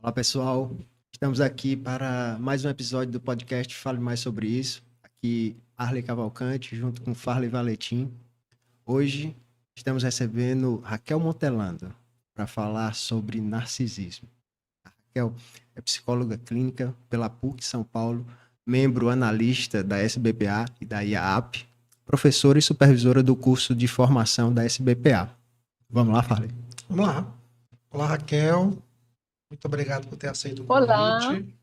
Olá, pessoal. Estamos aqui para mais um episódio do podcast Fale Mais Sobre Isso. Aqui, Arley Cavalcante, junto com Farley Valetim. Hoje, estamos recebendo Raquel Montelando para falar sobre narcisismo. A Raquel é psicóloga clínica pela PUC São Paulo, membro analista da SBPA e da IAAP, professora e supervisora do curso de formação da SBPA. Vamos lá, Farley? Vamos lá. Olá, Raquel. Muito obrigado por ter aceito o Olá, convite.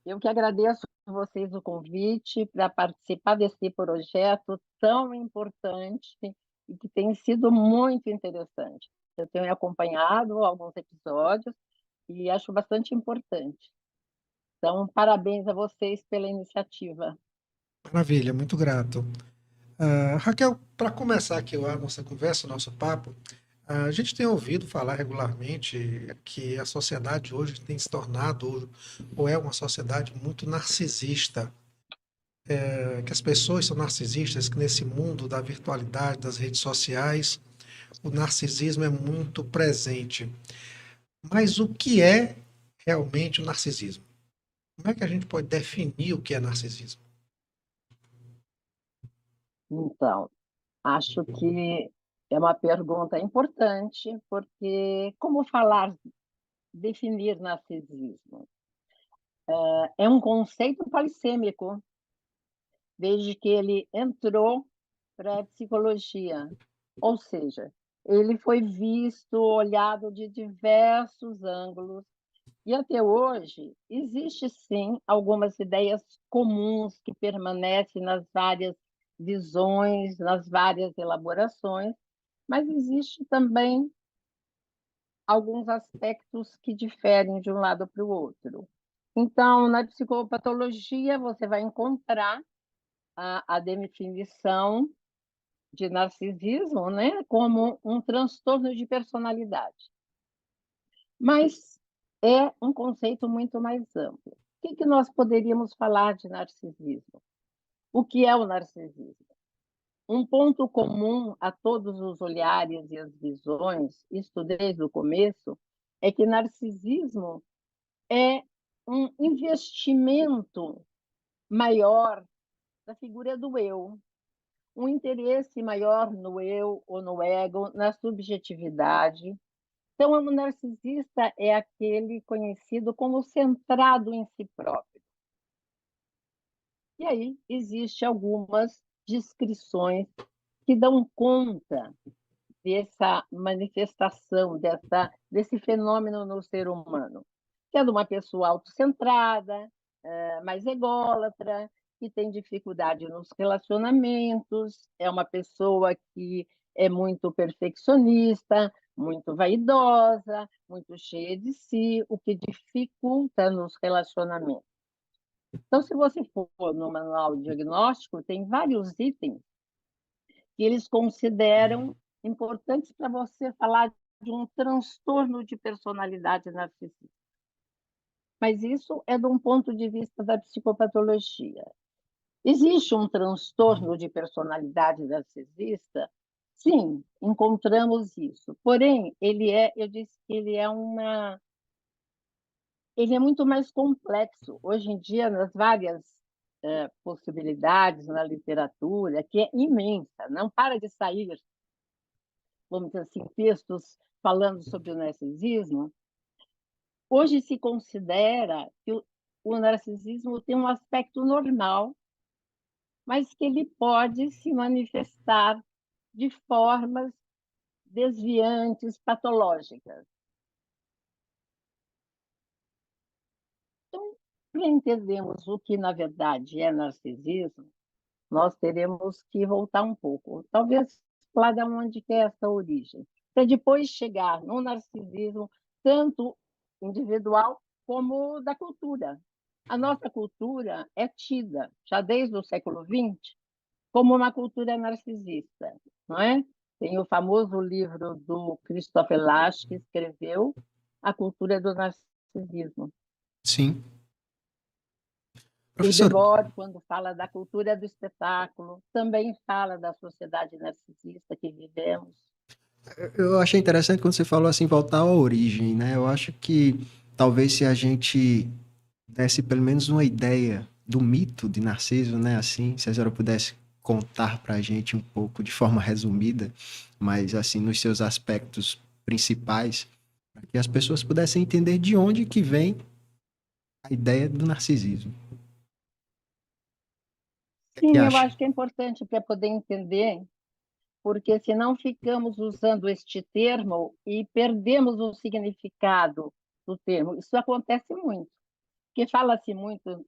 eu que agradeço a vocês o convite para participar desse projeto tão importante e que tem sido muito interessante. Eu tenho acompanhado alguns episódios e acho bastante importante. Então, parabéns a vocês pela iniciativa. Maravilha, muito grato. Raquel, para começar aqui a nossa conversa, o nosso papo, a gente tem ouvido falar regularmente que a sociedade hoje tem se tornado, ou é uma sociedade muito narcisista, que as pessoas são narcisistas, que nesse mundo da virtualidade, das redes sociais, o narcisismo é muito presente. Mas o que é realmente o narcisismo? Como é que a gente pode definir o que é narcisismo? Então, acho que é uma pergunta importante, porque como falar, definir narcisismo? É um conceito polissêmico, desde que ele entrou para a psicologia. Ou seja, ele foi visto, olhado de diversos ângulos, e até hoje existe sim algumas ideias comuns que permanecem nas várias visões, nas várias elaborações, mas existe também alguns aspectos que diferem de um lado para o outro. Então, na psicopatologia, você vai encontrar a definição de narcisismo, né, como um transtorno de personalidade. Mas é um conceito muito mais amplo. O que nós poderíamos falar de narcisismo? O que é o narcisismo? Um ponto comum a todos os olhares e as visões, isto desde o começo, é que narcisismo é um investimento maior da figura do eu, um interesse maior no eu ou no ego, na subjetividade. Então, o narcisista é aquele conhecido como centrado em si próprio. E aí existem algumas descrições que dão conta dessa manifestação, desse fenômeno no ser humano, que é de uma pessoa autocentrada, mais ególatra, que tem dificuldade nos relacionamentos, é uma pessoa que é muito perfeccionista, muito vaidosa, muito cheia de si, o que dificulta nos relacionamentos. Então, se você for no manual diagnóstico, tem vários itens que eles consideram importantes para você falar de um transtorno de personalidade narcisista. Mas isso é de um ponto de vista da psicopatologia. Existe um transtorno de personalidade narcisista? Sim, encontramos isso. Porém, eu disse que ele é muito mais complexo. Hoje em dia, nas várias possibilidades na literatura, que é imensa, não para de sair, vamos dizer assim, textos falando sobre o narcisismo. Hoje se considera que o narcisismo tem um aspecto normal, mas que ele pode se manifestar de formas desviantes, patológicas. Então, para entendermos o que, na verdade, é narcisismo, nós teremos que voltar um pouco, talvez lá de onde que é essa origem, para depois chegar no narcisismo, tanto individual como da cultura. A nossa cultura é tida, já desde o século XX, como uma cultura narcisista, não é? Tem o famoso livro do Christopher Lasch, que escreveu A Cultura do Narcisismo. Sim. O Professor, Debord, quando fala da cultura do espetáculo, também fala da sociedade narcisista que vivemos. eu achei interessante quando você falou assim, voltar à origem, né? Eu acho que talvez se a gente desse pelo menos uma ideia do mito de Narciso, né? Assim, se a senhora pudesse contar para a gente um pouco de forma resumida, mas assim, nos seus aspectos principais, para que as pessoas pudessem entender de onde que vem a ideia do narcisismo. O que é que Sim, eu acha? acho que é importante para poder entender, porque senão ficamos usando este termo e perdemos o significado do termo. Isso acontece muito, porque fala-se muito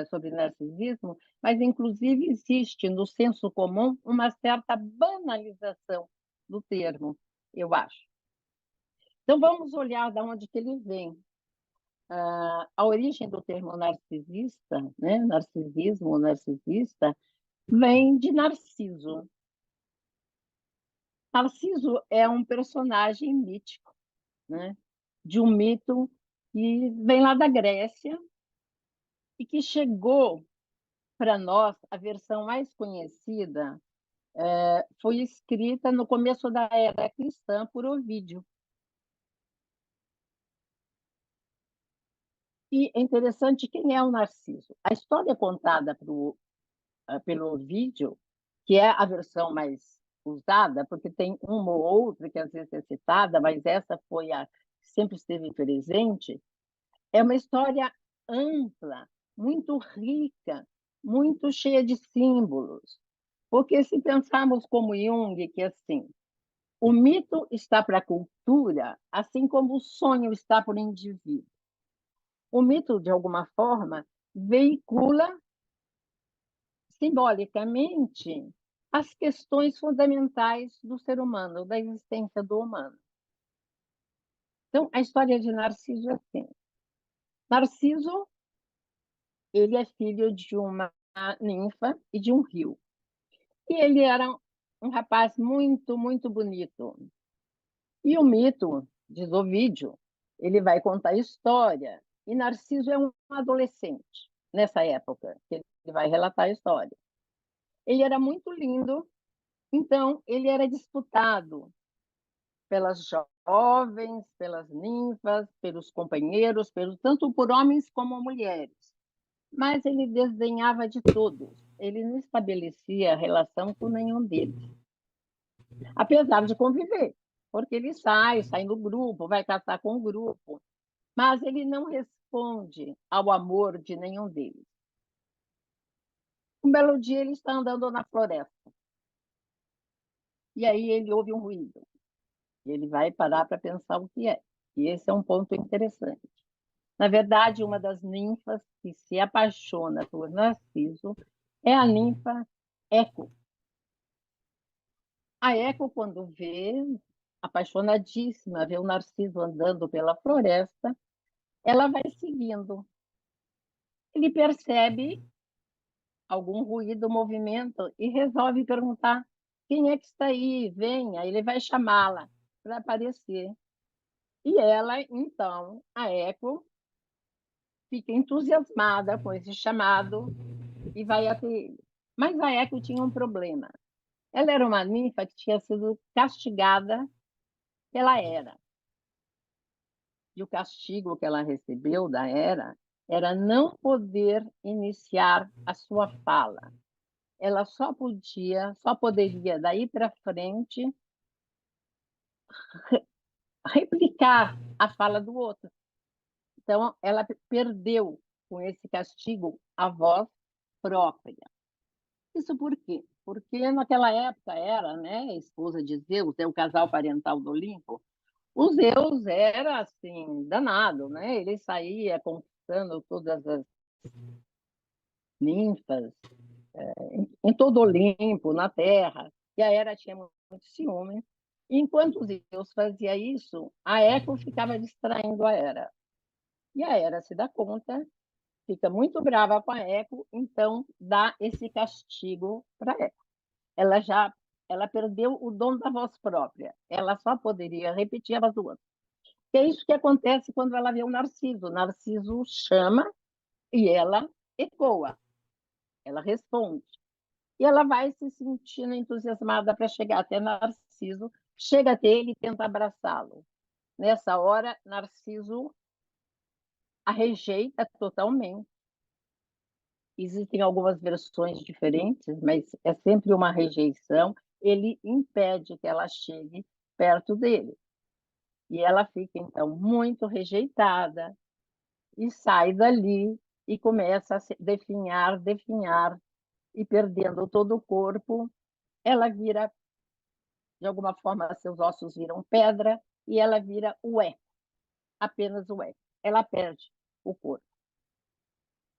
sobre narcisismo, mas inclusive existe no senso comum uma certa banalização do termo, eu acho. Então vamos olhar de onde que ele vem. A origem do termo narcisista, né? Narcisismo, narcisista, vem de Narciso. Narciso é um personagem mítico, né? De um mito que vem lá da Grécia e que chegou para nós, a versão mais conhecida, foi escrita no começo da era cristã por Ovídio. E é interessante quem é o Narciso. A história contada pelo Ovídio, que é a versão mais usada, porque tem uma ou outra que às vezes é citada, mas essa foi a que sempre esteve presente, é uma história ampla, muito rica, muito cheia de símbolos. Porque se pensarmos como Jung, que é assim, o mito está para a cultura, assim como o sonho está para o indivíduo. O mito, de alguma forma, veicula simbolicamente as questões fundamentais do ser humano, da existência do humano. Então, a história de Narciso é assim. Narciso, ele é filho de uma ninfa e de um rio. E ele era um rapaz muito, muito bonito. E o mito, diz Ovídio, ele vai contar a história. E Narciso é um adolescente, nessa época, que ele vai relatar a história. Ele era muito lindo, então ele era disputado pelas jovens, pelas ninfas, pelos companheiros, tanto por homens como mulheres. Mas ele desdenhava de todos. Ele não estabelecia relação com nenhum deles, apesar de conviver, porque ele sai no grupo, vai caçar com o grupo, mas ele não responde ao amor de nenhum deles. Um belo dia ele está andando na floresta e aí ele ouve um ruído. Ele vai parar para pensar o que é. E esse é um ponto interessante. Na verdade, uma das ninfas que se apaixona por Narciso é a ninfa Eco. A Eco, quando vê, apaixonadíssima, vê o Narciso andando pela floresta, ela vai seguindo. Ele percebe algum ruído, movimento e resolve perguntar quem é que está aí, venha. Ele vai chamá-la para aparecer. E ela, então, a Eco, fica entusiasmada com esse chamado e vai até ele. Mas a Eco tinha um problema. Ela era uma ninfa que tinha sido castigada pela Hera. E o castigo que ela recebeu da Hera era não poder iniciar a sua fala. Ela só poderia daí para frente replicar a fala do outro. Então, ela perdeu com esse castigo a voz própria. Isso por quê? Porque naquela época era, né, esposa de Zeus, é o casal parental do Olimpo. O Zeus era assim danado, né? Ele saía conquistando todas as ninfas em todo o Olimpo, na Terra. E a Hera tinha muito ciúme. E enquanto Zeus fazia isso, a Eco ficava distraindo a Hera. E a Hera se dá conta, fica muito brava com a Eco, então dá esse castigo para a Eco. Ela perdeu o dom da voz própria. Ela só poderia repetir a voz do outro. É isso que acontece quando ela vê o Narciso. O Narciso chama e ela ecoa, ela responde. E ela vai se sentindo entusiasmada para chegar até Narciso, chega até ele e tenta abraçá-lo. Nessa hora, Narciso a rejeita totalmente. Existem algumas versões diferentes, mas é sempre uma rejeição. Ele impede que ela chegue perto dele. E ela fica, então, muito rejeitada e sai dali e começa a se definhar, definhar, e perdendo todo o corpo, ela vira, de alguma forma, seus ossos viram pedra e ela vira o eco, apenas o eco. Ela perde o corpo.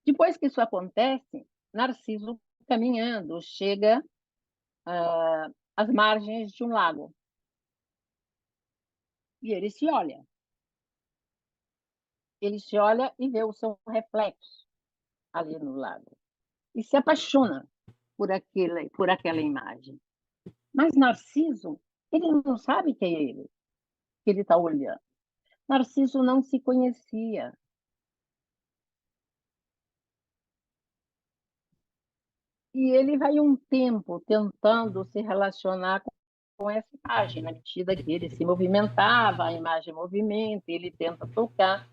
Depois que isso acontece, Narciso, caminhando, chega às margens de um lago. E ele se olha. Ele se olha e vê o seu reflexo ali no lago. E se apaixona por aquela imagem. Mas Narciso, ele não sabe que é ele que ele está olhando. Narciso não se conhecia. E ele vai um tempo tentando se relacionar com essa imagem, na medida que ele se movimentava, a imagem movimenta, ele tenta tocar.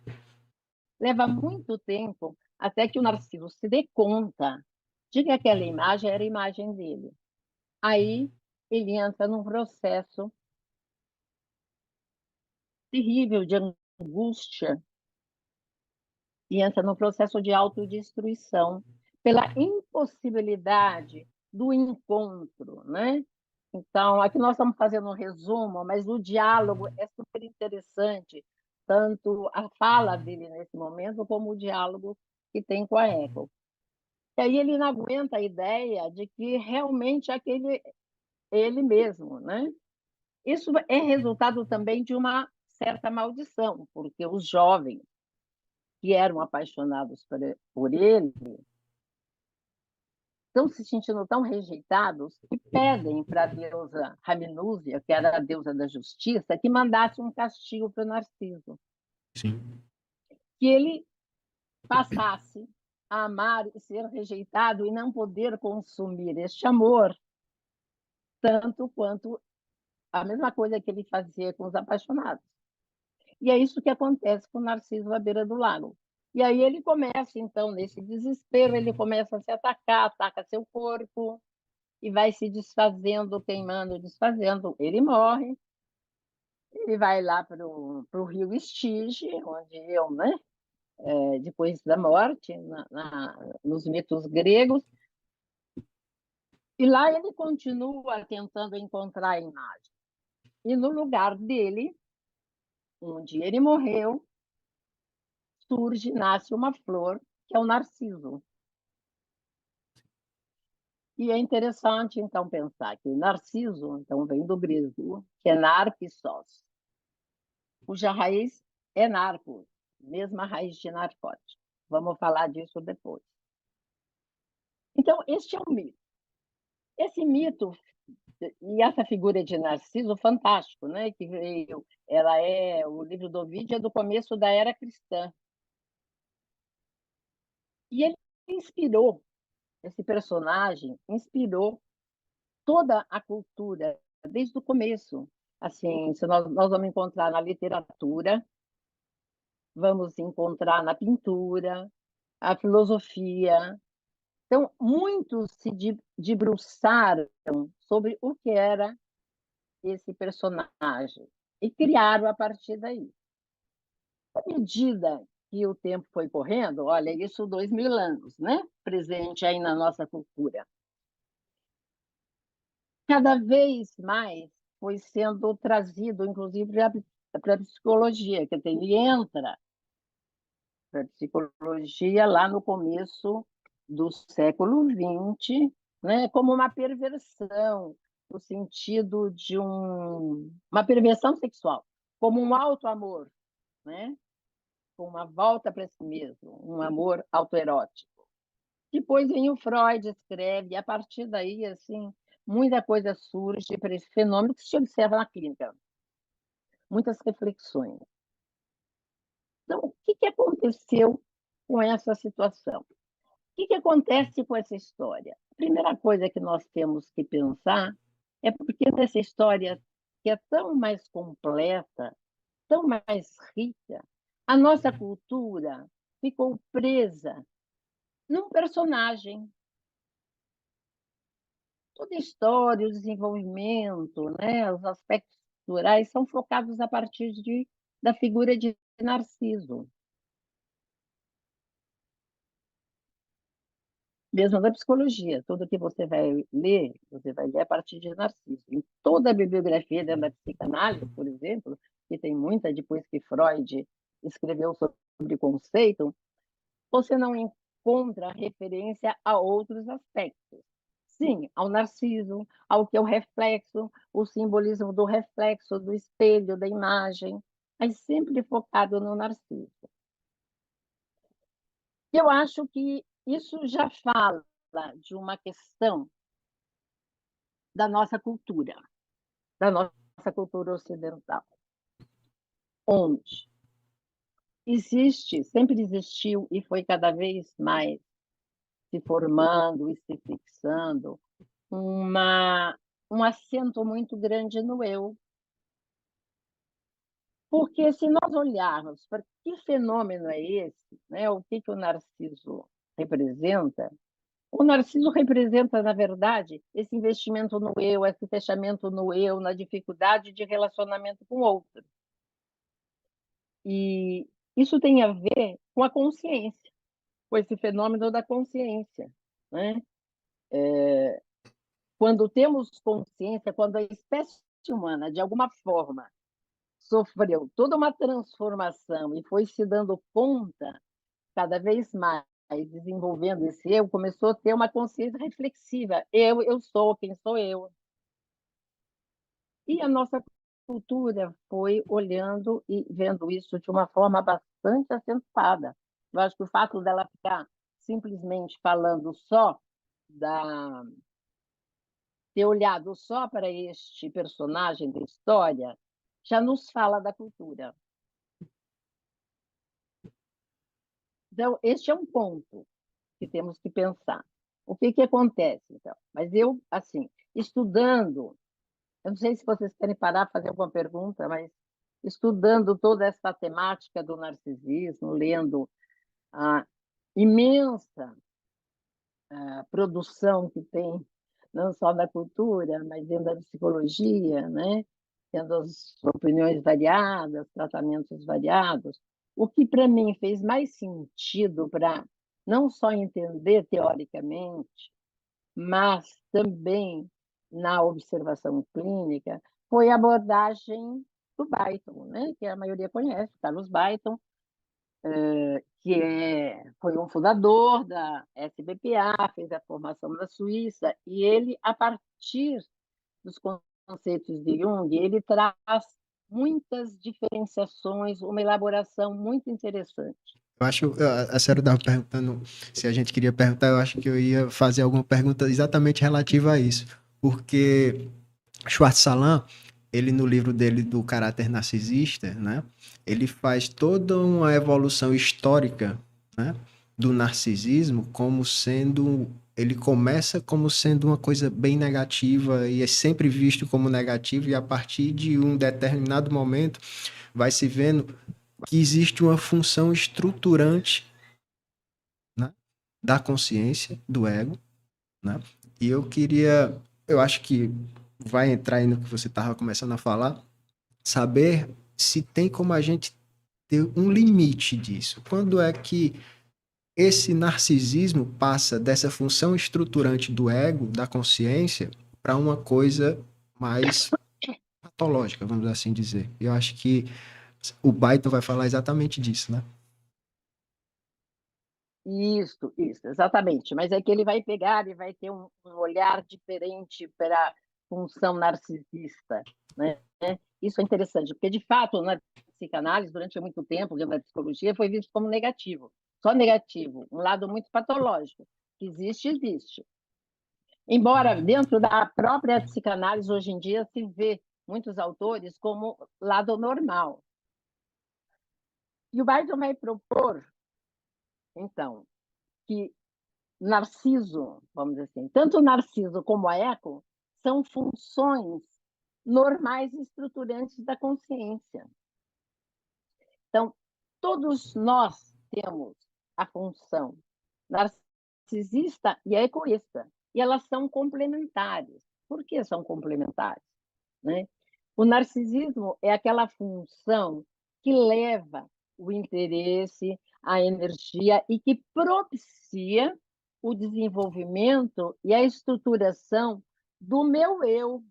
Leva muito tempo até que o Narciso se dê conta de que aquela imagem era a imagem dele. Aí ele entra num processo terrível de angústia e entra num processo de autodestruição pela impossibilidade do encontro, né? Então, aqui nós estamos fazendo um resumo, mas o diálogo é super interessante, tanto a fala dele nesse momento, como o diálogo que tem com a Eco. E aí ele não aguenta a ideia de que realmente aquele ele mesmo, né? Isso é resultado também de uma certa maldição, porque os jovens que eram apaixonados por ele estão se sentindo tão rejeitados que pedem para a deusa Raminúzia, que era a deusa da justiça, que mandasse um castigo para o Narciso. Sim. Que ele passasse a amar e ser rejeitado e não poder consumir este amor, tanto quanto a mesma coisa que ele fazia com os apaixonados. E é isso que acontece com o Narciso à beira do lago. E aí ele começa, então, nesse desespero, ele começa a se atacar, ataca seu corpo, e vai se desfazendo, queimando, desfazendo. Ele morre, ele vai lá para o rio Estige, onde eu, né, depois da morte, nos mitos gregos, e lá ele continua tentando encontrar a imagem. E no lugar dele, onde ele morreu, surge, nasce uma flor, que é o narciso. E é interessante, então, pensar que narciso, então, vem do grego, que é narcissos, cuja raiz é narcos, mesma raiz de narcótico. Vamos falar disso depois. Então, este é um mito. Esse mito e essa figura de Narciso, fantástico, né? Que veio, ela é o livro do Ovídio é do começo da era cristã. E ele inspirou, esse personagem inspirou toda a cultura desde o começo. Assim, se nós vamos encontrar na literatura, vamos encontrar na pintura, a filosofia. Então, muitos se debruçaram sobre o que era esse personagem e criaram a partir daí. À medida que o tempo foi correndo, olha, isso 2000 anos, né? Presente aí na nossa cultura. Cada vez mais foi sendo trazido, inclusive, para a psicologia, que ele entra para a psicologia lá no começo do século XX, né, como uma perversão, no sentido de uma perversão sexual, como um auto-amor, né, com uma volta para si mesmo, um amor autoerótico. Depois vem o Freud, escreve, e a partir daí, assim, muita coisa surge para esse fenômeno que se observa na clínica. Muitas reflexões. Então, o que aconteceu com essa situação? que acontece com essa história? A primeira coisa que nós temos que pensar é porque nessa história, que é tão mais completa, tão mais rica, a nossa cultura ficou presa num personagem. Toda a história, o desenvolvimento, né, os aspectos culturais são focados a partir da figura de Narciso. Mesmo da psicologia, tudo que você vai ler a partir de Narciso. Em toda a bibliografia da psicanálise, por exemplo, que tem muita depois que Freud escreveu sobre conceito, você não encontra referência a outros aspectos. Sim, ao Narciso, ao que é o reflexo, o simbolismo do reflexo, do espelho, da imagem, mas sempre focado no Narciso. Eu acho que isso já fala de uma questão da nossa cultura ocidental, onde sempre existiu e foi cada vez mais se formando e se fixando um acento muito grande no eu. Porque se nós olharmos para que fenômeno é esse, né, o que o Narciso representa, o Narciso representa, na verdade, esse investimento no eu, esse fechamento no eu, na dificuldade de relacionamento com o outro. E isso tem a ver com a consciência, com esse fenômeno da consciência, né? Quando temos consciência, quando a espécie humana, de alguma forma, sofreu toda uma transformação e foi se dando conta cada vez mais, desenvolvendo esse eu, começou a ter uma consciência reflexiva. Eu sou quem sou eu. E a nossa cultura foi olhando e vendo isso de uma forma bastante acentuada. Eu acho que o fato dela ficar simplesmente falando só da ter olhado só para este personagem da história já nos fala da cultura. Então, este é um ponto que temos que pensar. O que acontece, então? Mas eu, assim, estudando, eu não sei se vocês querem parar para fazer alguma pergunta, mas estudando toda essa temática do narcisismo, lendo a imensa produção que tem, não só da cultura, mas dentro da psicologia, né? Tendo as opiniões variadas, tratamentos variados, o que para mim fez mais sentido para não só entender teoricamente, mas também na observação clínica, foi a abordagem do Beighton, né? Que a maioria conhece, Carlos Beighton, foi um fundador da SBPA, fez a formação na Suíça, e ele, a partir dos conceitos de Jung, ele traz muitas diferenciações, uma elaboração muito interessante. Eu acho, a senhora estava perguntando se a gente queria perguntar, eu acho que eu ia fazer alguma pergunta exatamente relativa a isso, porque Schwartz Salam, ele no livro dele do caráter narcisista, né, ele faz toda uma evolução histórica, né, do narcisismo como sendo, ele começa como sendo uma coisa bem negativa e é sempre visto como negativo e a partir de um determinado momento vai se vendo que existe uma função estruturante, né, da consciência, do ego, né? E eu acho que vai entrar aí no que você estava começando a falar, saber se tem como a gente ter um limite disso. Quando é que esse narcisismo passa dessa função estruturante do ego, da consciência, para uma coisa mais patológica, vamos assim dizer. Eu acho que o Beighton vai falar exatamente disso, né? Isso, exatamente. Mas é que ele vai pegar e vai ter um olhar diferente para a função narcisista, né? Isso é interessante, porque, de fato, na psicanálise, durante muito tempo, na psicologia, foi visto como negativo. Só negativo, um lado muito patológico. Que existe, existe. Embora dentro da própria psicanálise, hoje em dia, se vê muitos autores como lado normal. E o Beighton vai propor, então, que Narciso, vamos dizer assim, tanto o Narciso como a Eco são funções normais e estruturantes da consciência. Então, todos nós temos a função narcisista e a egoísta, e elas são complementares. Por que são complementares? Né? O narcisismo é aquela função que leva o interesse, a energia e que propicia o desenvolvimento e a estruturação do meu eu,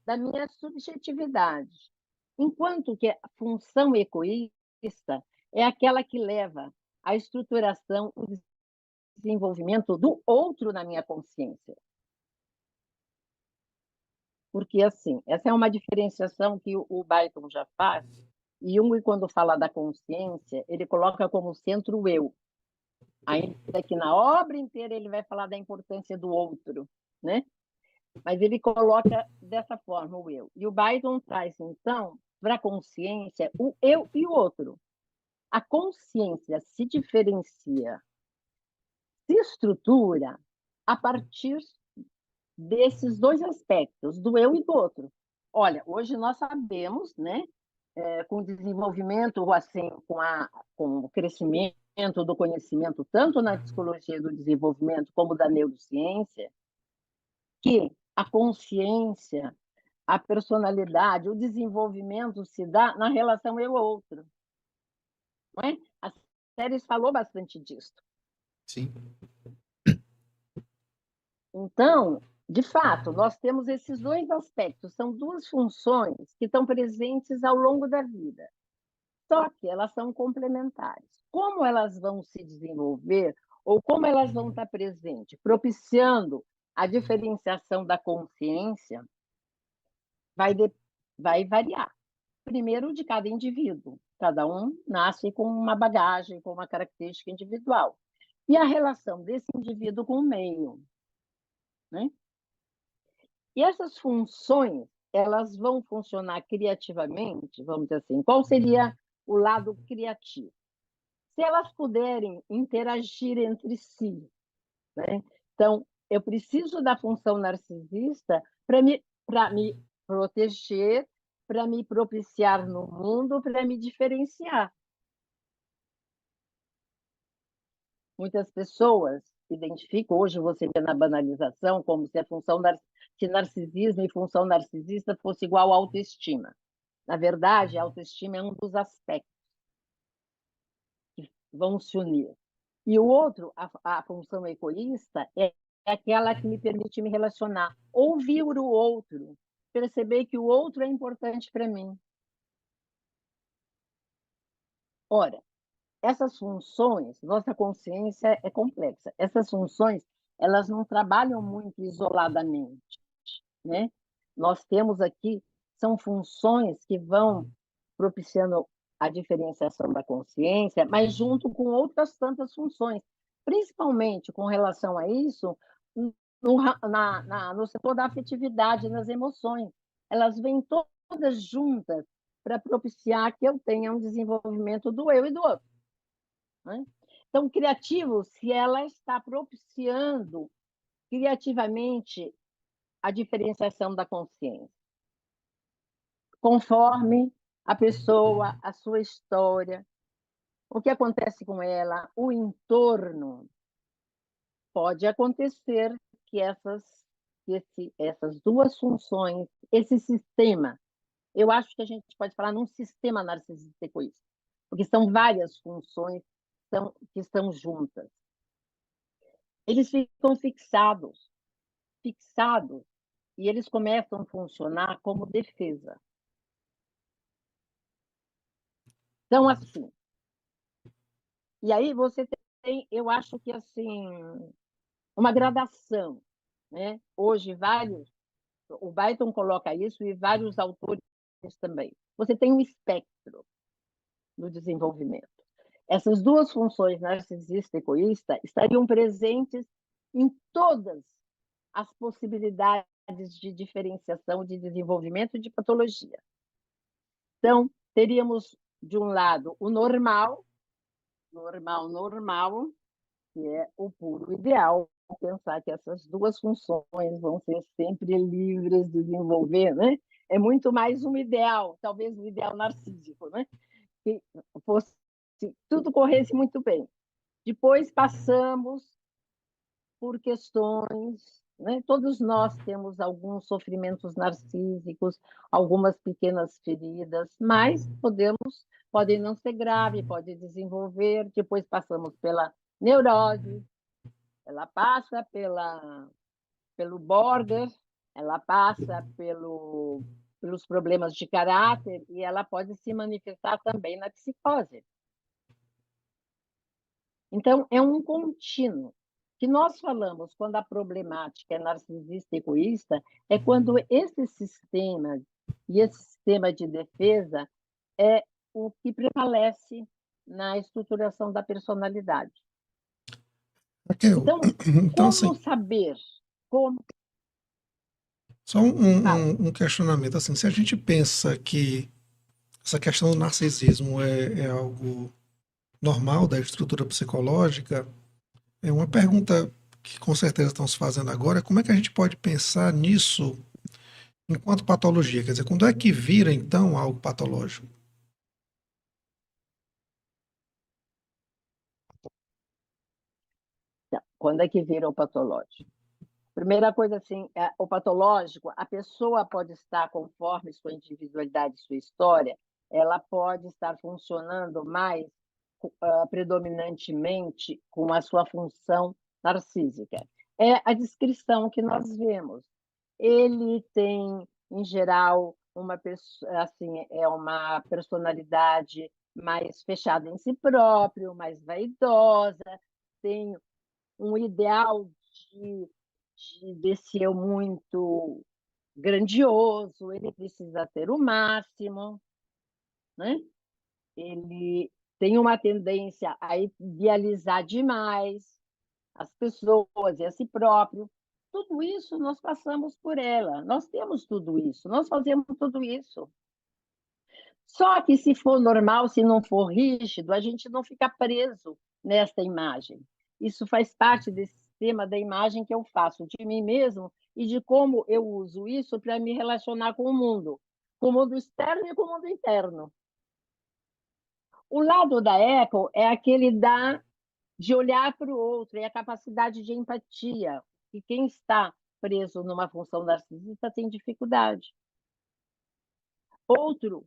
da minha subjetividade. Enquanto que a função egoísta é aquela que leva à estruturação, o desenvolvimento do outro na minha consciência. Porque, assim, essa é uma diferenciação que o Baiton já faz, e Jung, quando fala da consciência, ele coloca como centro o eu. Ainda que na obra inteira ele vai falar da importância do outro, né? Mas ele coloca dessa forma o eu. E o Baiton traz, então, para a consciência, o eu e o outro. A consciência se diferencia, se estrutura a partir desses dois aspectos, do eu e do outro. Olha, hoje nós sabemos, né, com o desenvolvimento, assim, com o crescimento do conhecimento, tanto na psicologia do desenvolvimento como da neurociência, que a consciência, a personalidade, o desenvolvimento se dá na relação eu-outro. Não é? A série falou bastante disso. Sim. Então, de fato, nós temos esses dois aspectos, são duas funções que estão presentes ao longo da vida, só que elas são complementares. Como elas vão se desenvolver ou como elas vão estar presentes, propiciando a diferenciação da consciência, vai variar. Primeiro, de cada indivíduo. Cada um nasce com uma bagagem, com uma característica individual. E a relação desse indivíduo com o meio, né? E essas funções, elas vão funcionar criativamente, vamos dizer assim. Qual seria o lado criativo? Se elas puderem interagir entre si, né? Então, eu preciso da função narcisista para me proteger, para me propiciar no mundo, para me diferenciar. Muitas pessoas identificam, hoje você vê na banalização, como se a função se narcisismo e função narcisista fosse igual à autoestima. Na verdade, a autoestima é um dos aspectos que vão se unir. E o outro, a função egoísta, é aquela que me permite me relacionar, ouvir o outro, perceber que o outro é importante para mim. Ora, essas funções, nossa consciência é complexa. Essas funções, elas não trabalham muito isoladamente, né? Nós temos aqui, são funções que vão propiciando a diferenciação da consciência, mas junto com outras tantas funções, principalmente com relação a isso, no setor da afetividade, nas emoções. Elas vêm todas juntas para propiciar que eu tenha um desenvolvimento do eu e do outro. Né? Então, criativo, se ela está propiciando criativamente a diferenciação da consciência, conforme a pessoa, a sua história, o que acontece com ela, o entorno, pode acontecer que essas duas funções, esse sistema, eu acho que a gente pode falar num sistema narcisista egoísta, porque são várias funções que estão juntas. Eles ficam fixados, e eles começam a funcionar como defesa. Então, assim, e aí você tem, eu acho que assim, uma gradação, né? Hoje, o Baiton coloca isso e vários autores também. Você tem um espectro no desenvolvimento. Essas duas funções, narcisista e egoísta, estariam presentes em todas as possibilidades de diferenciação, de desenvolvimento de patologia. Então, teríamos, de um lado, o normal, que é o puro ideal, pensar que essas duas funções vão ser sempre livres de desenvolver, né? É muito mais um ideal, talvez um ideal narcísico, né? Que fosse, se tudo corresse muito bem. Depois passamos por questões, né? Todos nós temos alguns sofrimentos narcísicos, algumas pequenas feridas, mas podem não ser graves, pode desenvolver. Depois passamos pela neurose, ela passa pelo border, ela passa pelos problemas de caráter e ela pode se manifestar também na psicose. Então, é um contínuo. Que nós falamos quando a problemática é narcisista e egoísta, é quando esse sistema e esse sistema de defesa é o que prevalece na estruturação da personalidade. Raquel, Então, então como assim, saber? Como? só Fala. um questionamento, assim, se a gente pensa que essa questão do narcisismo é algo normal da estrutura psicológica, é uma pergunta que com certeza estão se fazendo agora, como é que a gente pode pensar nisso enquanto patologia? Quer dizer, quando é que vira então algo patológico? Quando é que vira o patológico? Primeira coisa, assim, o patológico, a pessoa pode estar, conforme sua individualidade, sua história, ela pode estar funcionando mais predominantemente com a sua função narcísica. É a descrição que nós vemos. Ele tem, em geral, assim, é uma personalidade mais fechada em si próprio, mais vaidosa, tem um ideal de, de ser muito grandioso, ele precisa ter o máximo, né? Ele tem uma tendência a idealizar demais as pessoas e a si próprio. Tudo isso nós passamos por ela, nós temos tudo isso, nós fazemos tudo isso. Só que se for normal, se não for rígido, a gente não fica preso nesta imagem. Isso faz parte desse sistema da imagem que eu faço de mim mesmo e de como eu uso isso para me relacionar com o mundo externo e com o mundo interno. O lado da Eco é aquele de olhar para o outro, é a capacidade de empatia. E quem está preso numa função narcisista tem dificuldade. Outro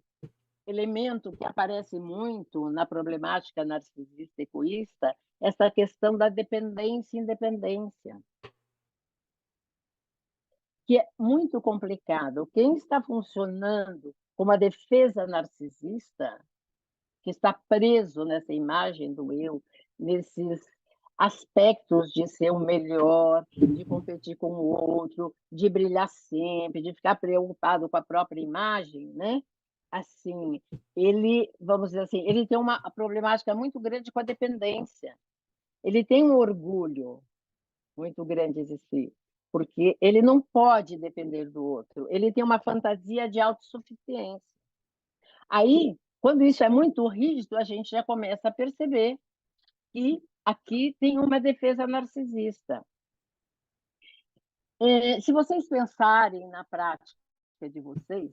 elemento que aparece muito na problemática narcisista e egoísta, essa questão da dependência e independência, que é muito complicado. Quem está funcionando como a defesa narcisista, que está preso nessa imagem do eu, nesses aspectos de ser o melhor, de competir com o outro, de brilhar sempre, de ficar preocupado com a própria imagem, né? Assim, ele, vamos dizer assim, ele tem uma problemática muito grande com a dependência. Ele tem um orgulho muito grande de si, porque ele não pode depender do outro. Ele tem uma fantasia de autossuficiência. Aí, quando isso é muito rígido, a gente já começa a perceber que aqui tem uma defesa narcisista. Se vocês pensarem na prática de vocês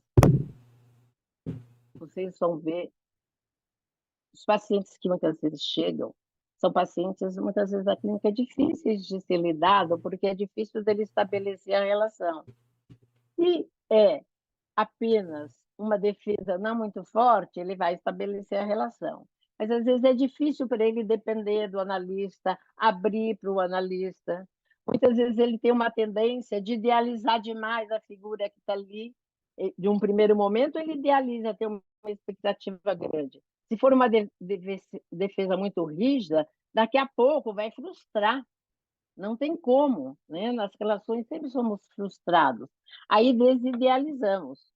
vão ver os pacientes que muitas vezes chegam, são pacientes, muitas vezes, a clínica difíceis de ser lidado, porque é difícil dele estabelecer a relação. Se é apenas uma defesa não muito forte, ele vai estabelecer a relação. Mas, às vezes, é difícil para ele depender do analista, abrir para o analista. Muitas vezes ele tem uma tendência de idealizar demais a figura que está ali. De um primeiro momento, ele idealiza, tem uma expectativa grande. Se for uma defesa muito rígida, daqui a pouco vai frustrar. Não tem como, né? Nas relações sempre somos frustrados. Aí desidealizamos.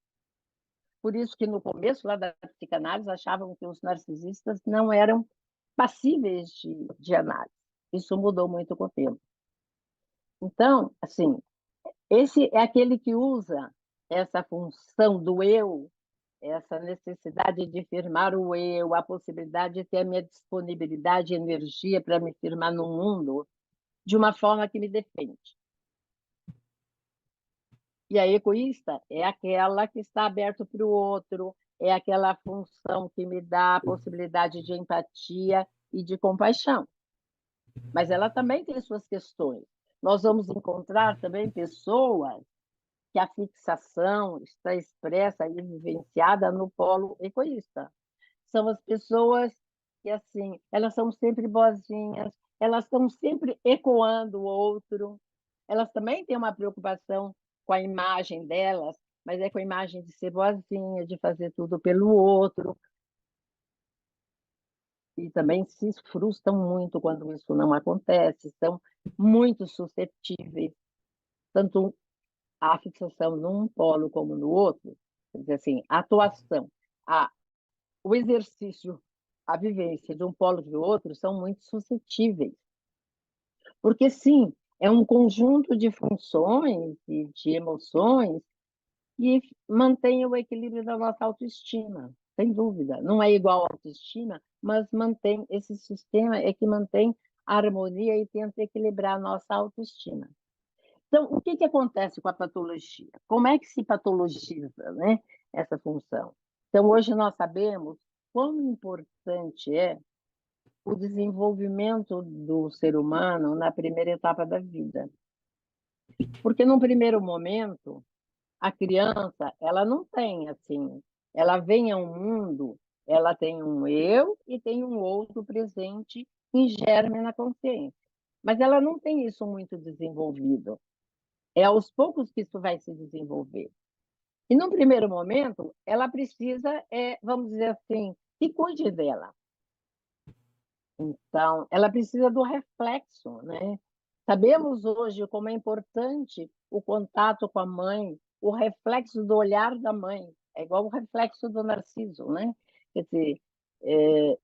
Por isso que no começo lá da psicanálise achavam que os narcisistas não eram passíveis de análise. Isso mudou muito com o tempo. Então, assim, esse é aquele que usa essa função do eu, essa necessidade de firmar o eu, a possibilidade de ter a minha disponibilidade e energia para me firmar no mundo, de uma forma que me defende. E a egoísta é aquela que está aberta para o outro, é aquela função que me dá a possibilidade de empatia e de compaixão. Mas ela também tem suas questões. Nós vamos encontrar também pessoas que a fixação está expressa e vivenciada no polo egoísta. São as pessoas que, assim, elas são sempre boazinhas, elas estão sempre ecoando o outro, elas também têm uma preocupação com a imagem delas, mas é com a imagem de ser boazinha, de fazer tudo pelo outro, e também se frustram muito quando isso não acontece, são muito suscetíveis, tanto a fixação num polo como no outro, quer dizer assim, a atuação, a, o exercício, a vivência de um polo e do outro são muito suscetíveis. Porque, sim, é um conjunto de funções e de emoções que mantém o equilíbrio da nossa autoestima, sem dúvida. Não é igual à autoestima, mas mantém esse sistema é que mantém a harmonia e tenta equilibrar a nossa autoestima. Então, o que acontece com a patologia? Como é que se patologiza, né, essa função? Então, hoje nós sabemos quão importante é o desenvolvimento do ser humano na primeira etapa da vida. Porque, num primeiro momento, a criança, ela não tem, assim, ela vem ao mundo, ela tem um eu e tem um outro presente em germe na consciência. Mas ela não tem isso muito desenvolvido. É aos poucos que isso vai se desenvolver. E, num primeiro momento, ela precisa, vamos dizer assim, que cuide dela. Então, ela precisa do reflexo, né? Sabemos hoje como é importante o contato com a mãe, o reflexo do olhar da mãe, é igual o reflexo do Narciso, né? Quer dizer,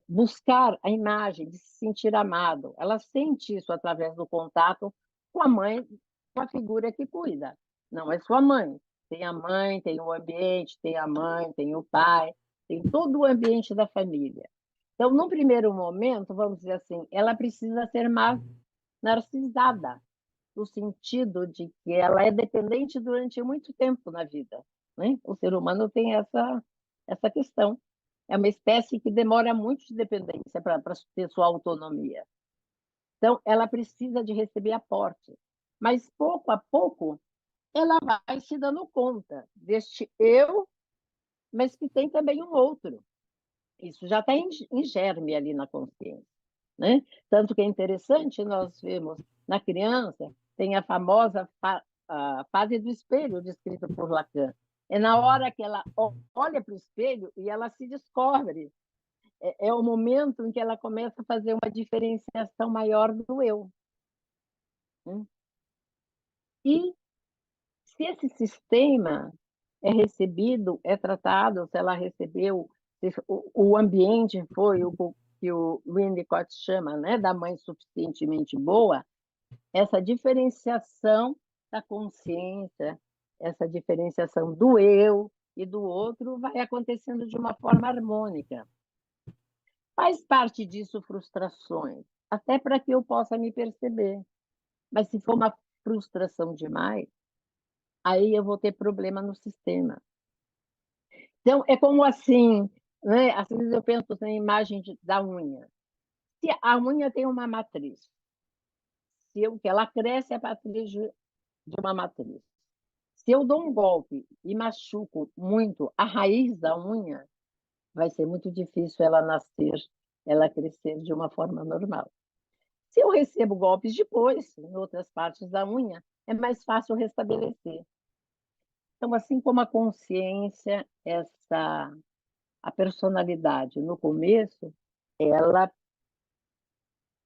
buscar a imagem de se sentir amado. Ela sente isso através do contato com a mãe, com a figura que cuida. Não é sua mãe. Tem a mãe, tem o ambiente, tem a mãe, tem o pai, tem todo o ambiente da família. Então, no primeiro momento, vamos dizer assim, ela precisa ser mais narcisada, no sentido de que ela é dependente durante muito tempo na vida, né? O ser humano tem essa questão. É uma espécie que demora muito de dependência para ter sua autonomia. Então, ela precisa de receber aporte. Mas, pouco a pouco, ela vai se dando conta deste eu, mas que tem também um outro. Isso já está em germe ali na consciência, né? Tanto que é interessante, nós vemos na criança, tem a famosa a fase do espelho, descrita por Lacan. É na hora que ela olha para o espelho e ela se descobre. É o momento em que ela começa a fazer uma diferenciação maior do eu, né? E se esse sistema é recebido, é tratado, se ela recebeu, se o ambiente foi o que o Winnicott chama, né, da mãe suficientemente boa, essa diferenciação da consciência, essa diferenciação do eu e do outro vai acontecendo de uma forma harmônica. Faz parte disso frustrações, até para que eu possa me perceber. Mas se for uma frustração demais, aí eu vou ter problema no sistema. Então, é como assim, né? Às vezes eu penso na imagem da unha. Se a unha tem uma matriz, que ela cresce a partir de uma matriz. Se eu dou um golpe e machuco muito a raiz da unha, vai ser muito difícil ela nascer, ela crescer de uma forma normal. Se eu recebo golpes depois, em outras partes da unha, é mais fácil restabelecer. Então, assim como a consciência, a personalidade no começo, ela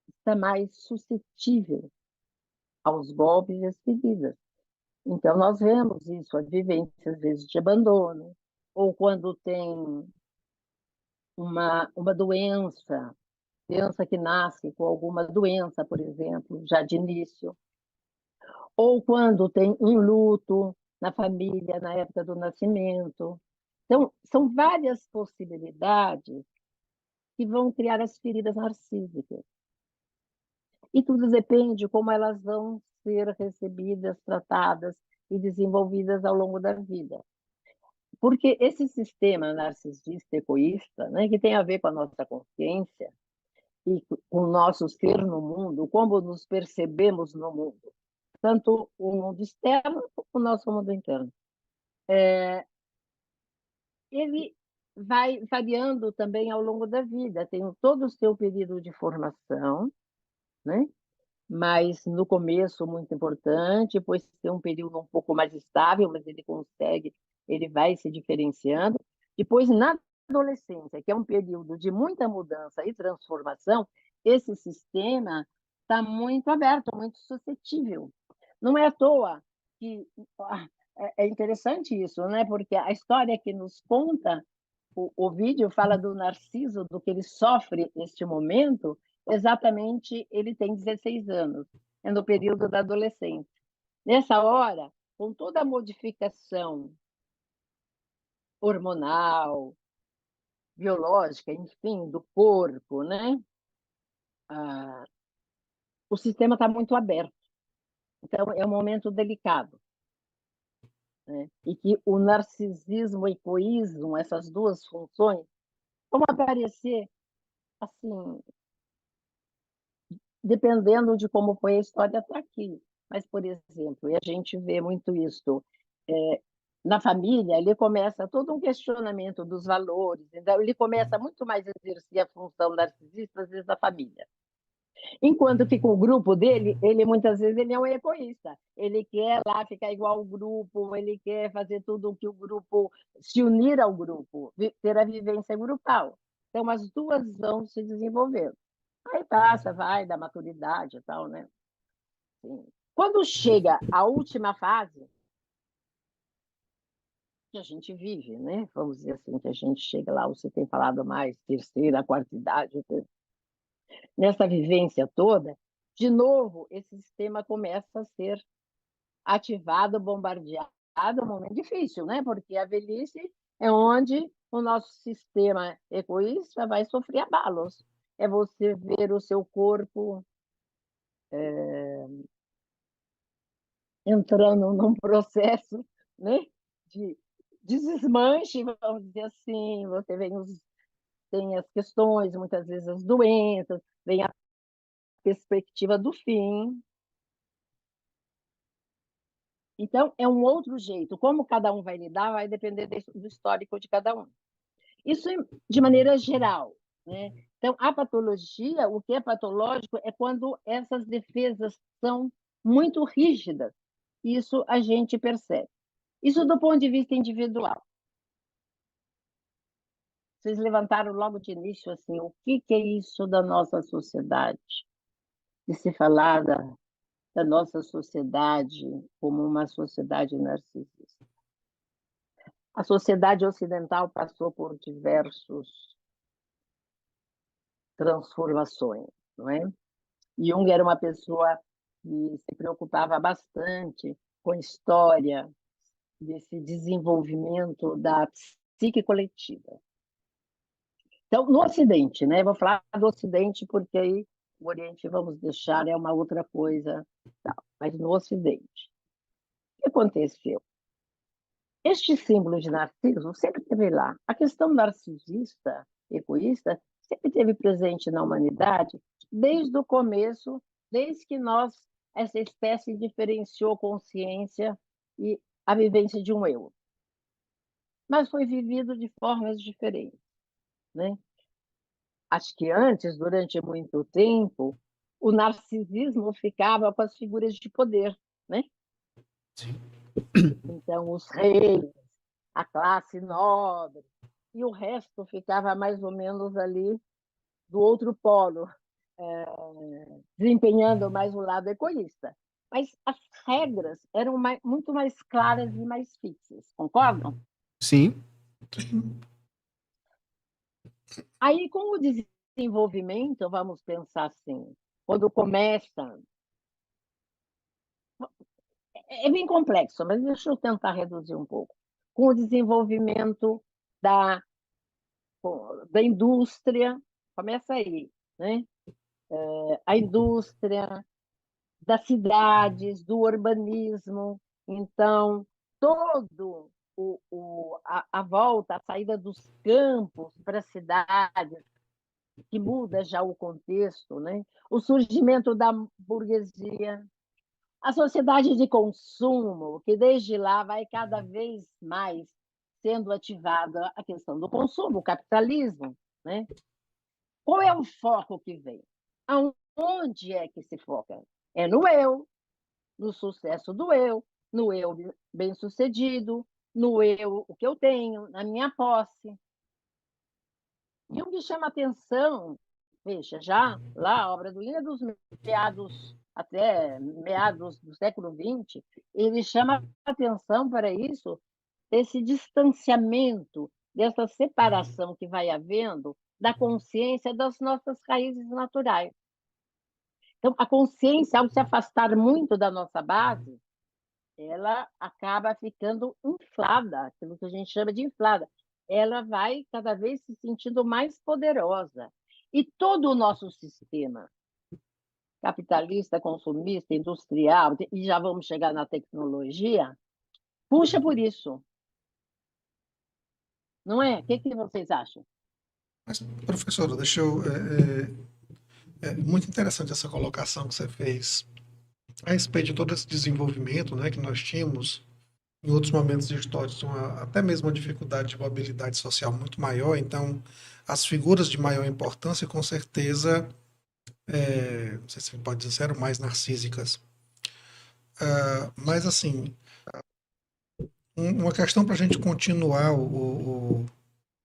está mais suscetível aos golpes e às feridas. Então, nós vemos isso, a vivência, às vezes, de abandono, ou quando tem uma doença, criança que nasce com alguma doença, por exemplo, já de início, ou quando tem um luto na família, na época do nascimento. Então, são várias possibilidades que vão criar as feridas narcísicas. E tudo depende de como elas vão ser recebidas, tratadas e desenvolvidas ao longo da vida. Porque esse sistema narcisista egoísta, né, que tem a ver com a nossa consciência e com o nosso ser no mundo, como nos percebemos no mundo, tanto o mundo externo como o nosso mundo interno, ele vai variando também ao longo da vida. Tem todo o seu período de formação, né? Mas no começo muito importante, depois tem um período um pouco mais estável, mas ele vai se diferenciando. Depois, na adolescência, que é um período de muita mudança e transformação, esse sistema está muito aberto, muito suscetível. Não é à toa que é interessante isso, né? Porque a história que nos conta o vídeo fala do Narciso, do que ele sofre neste momento. Exatamente, ele tem 16 anos, é no período da adolescência. Nessa hora, com toda a modificação hormonal, biológica, enfim, do corpo, né? O sistema está muito aberto. Então, é um momento delicado. Né? E que o narcisismo e o egoísmo, essas duas funções, vão aparecer assim, dependendo de como foi a história até aqui. Mas, por exemplo, e a gente vê muito isso na família, ele começa todo um questionamento dos valores, então ele começa muito mais a exercer a função narcisista, às vezes, da família. Enquanto que com o grupo dele, ele muitas vezes ele é um egoísta. Ele quer lá ficar igual ao grupo, ele quer fazer tudo o que o grupo, se unir ao grupo, ter a vivência grupal. Então, as duas vão se desenvolvendo. Aí passa, vai, da maturidade e tal, né? Sim. Quando chega a última fase, que a gente vive, né? Vamos dizer assim, que a gente chega lá, você tem falado mais, terceira, quarta idade, nessa vivência toda, de novo, esse sistema começa a ser ativado, bombardeado, um momento difícil, né? Porque a velhice é onde o nosso sistema egoísta vai sofrer abalos. É você ver o seu corpo entrando num processo, né, de desmanche, vamos dizer assim. Você tem as questões, muitas vezes as doenças, vem a perspectiva do fim. Então, é um outro jeito. Como cada um vai lidar, vai depender do histórico de cada um. Isso de maneira geral, né? Então, a patologia, o que é patológico é quando essas defesas são muito rígidas. Isso a gente percebe. Isso do ponto de vista individual. Vocês levantaram logo de início assim, o que é isso da nossa sociedade? De se falar da nossa sociedade como uma sociedade narcisista. A sociedade ocidental passou por diversas transformações, não é? Jung era uma pessoa que se preocupava bastante com a história desse desenvolvimento da psique coletiva. Então, no Ocidente, né? Vou falar do Ocidente porque aí o Oriente, vamos deixar, é uma outra coisa, tá? Mas no Ocidente, o que aconteceu? Este símbolo de Narciso sempre teve lá. A questão narcisista, egoísta, sempre teve presente na humanidade desde o começo, desde que essa espécie diferenciou consciência e a vivência de um eu. Mas foi vivido de formas diferentes, né? Acho que antes, durante muito tempo, o narcisismo ficava com as figuras de poder, né? Sim. Então, os reis, a classe nobre, e o resto ficava mais ou menos ali do outro polo, desempenhando mais o lado egoísta. Mas as regras eram muito mais claras e mais fixas, concordam? Sim. Aí, com o desenvolvimento, vamos pensar assim, quando começa. É bem complexo, mas deixa eu tentar reduzir um pouco. Com o desenvolvimento da, da indústria, começa aí, né? a indústria, das cidades, do urbanismo. Então, todo a volta, a saída dos campos para as cidades, que muda já o contexto, né? O surgimento da burguesia, a sociedade de consumo, que desde lá vai cada vez mais sendo ativada a questão do consumo, o capitalismo, né? Qual é o foco que vem? Aonde é que se foca? É no eu, no sucesso do eu, no eu bem-sucedido, no eu, o que eu tenho, na minha posse. E o que chama atenção, veja, já lá a obra do Ina dos meados, até meados do século XX, ele chama atenção para isso, esse distanciamento, dessa separação que vai havendo da consciência das nossas raízes naturais. Então, a consciência, ao se afastar muito da nossa base, ela acaba ficando inflada, aquilo que a gente chama de inflada. Ela vai cada vez se sentindo mais poderosa. E todo o nosso sistema capitalista, consumista, industrial, e já vamos chegar na tecnologia, puxa por isso. Não é? O que vocês acham? Mas, professora, deixa eu. É muito interessante essa colocação que você fez a respeito de todo esse desenvolvimento, né, que nós tínhamos em outros momentos históricos, até mesmo uma dificuldade de mobilidade social muito maior. Então, as figuras de maior importância, com certeza, não sei se pode dizer, eram mais narcísicas. Mas, assim, uma questão para a gente continuar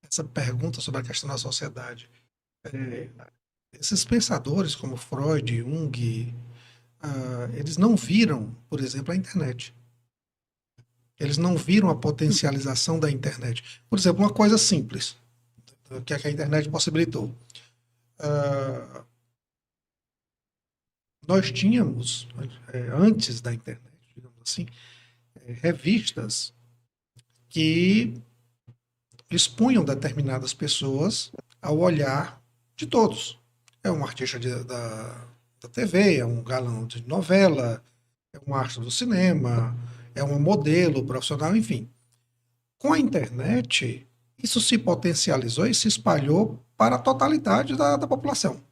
essa pergunta sobre a questão da sociedade. É, esses pensadores como Freud, Jung, eles não viram, por exemplo, a internet. Eles não viram a potencialização da internet. Por exemplo, uma coisa simples, que a internet possibilitou. Nós tínhamos, antes da internet, digamos assim, revistas que expunham determinadas pessoas ao olhar de todos. É um artista da TV, é um galã de novela, é um astro do cinema, é um modelo profissional, enfim. Com a internet, isso se potencializou e se espalhou para a totalidade da população.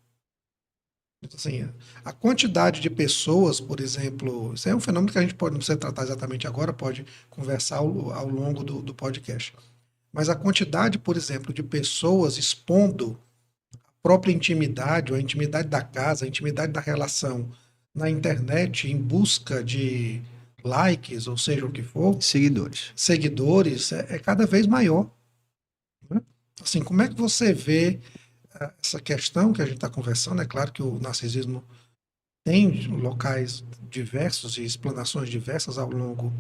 Então, assim, a quantidade de pessoas, por exemplo, isso é um fenômeno que a gente pode não precisa tratar exatamente agora, pode conversar ao longo do podcast. Mas a quantidade, por exemplo, de pessoas expondo a própria intimidade, ou a intimidade da casa, a intimidade da relação na internet em busca de likes, ou seja o que for, seguidores, é cada vez maior. Né? Assim, como é que você vê essa questão que a gente está conversando? É claro que o narcisismo tem locais diversos e explanações diversas ao longo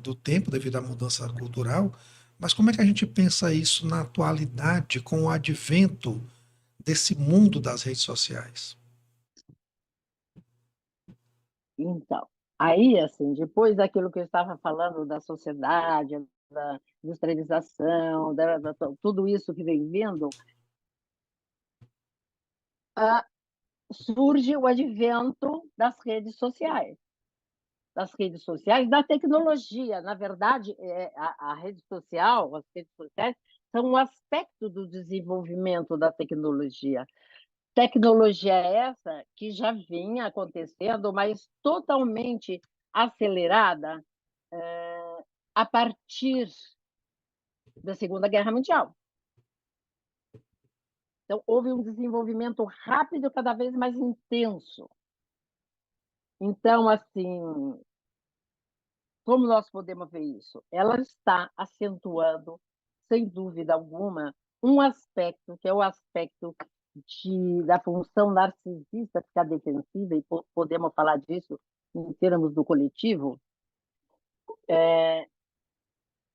do tempo, devido à mudança cultural, mas como é que a gente pensa isso na atualidade, com o advento desse mundo das redes sociais? Então, aí, assim, depois daquilo que eu estava falando da sociedade, da industrialização, tudo isso que vem vindo, surge o advento das redes sociais. Das redes sociais, da tecnologia. Na verdade, a rede social, as redes sociais, são um aspecto do desenvolvimento da tecnologia. Tecnologia essa que já vinha acontecendo, mas totalmente acelerada a partir da Segunda Guerra Mundial. Então, houve um desenvolvimento rápido, cada vez mais intenso. Então, assim, como nós podemos ver isso? Ela está acentuando, sem dúvida alguma, um aspecto, que é o aspecto da função narcisista ficar defensiva, e podemos falar disso em termos do coletivo,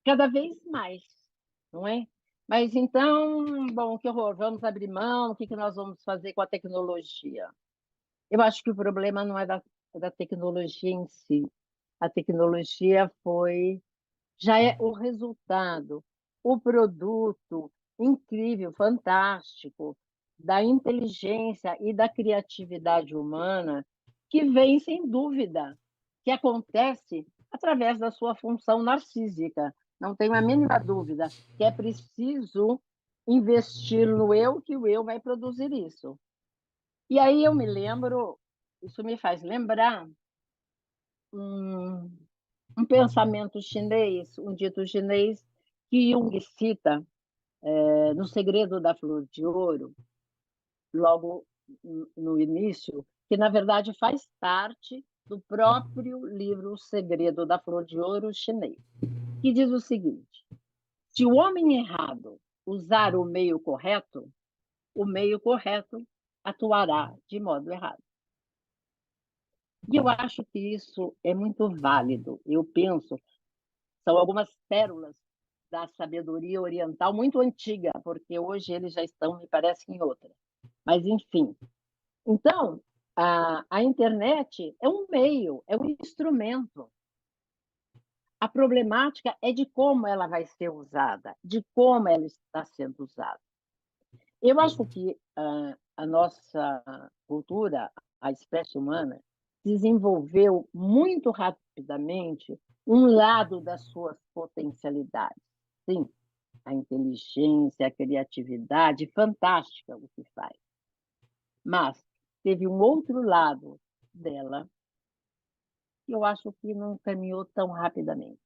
cada vez mais, não é? Mas então, bom, que horror, vamos abrir mão, o que nós vamos fazer com a tecnologia? Eu acho que o problema não é da tecnologia em si. A tecnologia já é o resultado, o produto incrível, fantástico, da inteligência e da criatividade humana, que vem, sem dúvida, que acontece através da sua função narcísica. Não tenho a mínima dúvida que é preciso investir no eu, que o eu vai produzir isso. E aí eu me lembro, isso me faz lembrar um, um pensamento chinês, um dito chinês que Jung cita no Segredo da Flor de Ouro, logo no início, que na verdade faz parte do próprio livro O Segredo da Flor de Ouro chinês, que diz o seguinte: se o homem errado usar o meio correto atuará de modo errado. E eu acho que isso é muito válido. Eu penso, são algumas pérolas da sabedoria oriental muito antiga, porque hoje eles já estão, me parece, em outra. Mas, enfim. Então, a internet é um meio, é um instrumento. A problemática é de como ela vai ser usada, de como ela está sendo usada. Eu acho que a nossa cultura, a espécie humana, desenvolveu muito rapidamente um lado das suas potencialidades. Sim, a inteligência, a criatividade, fantástica o que faz. Mas teve um outro lado dela que eu acho que não caminhou tão rapidamente,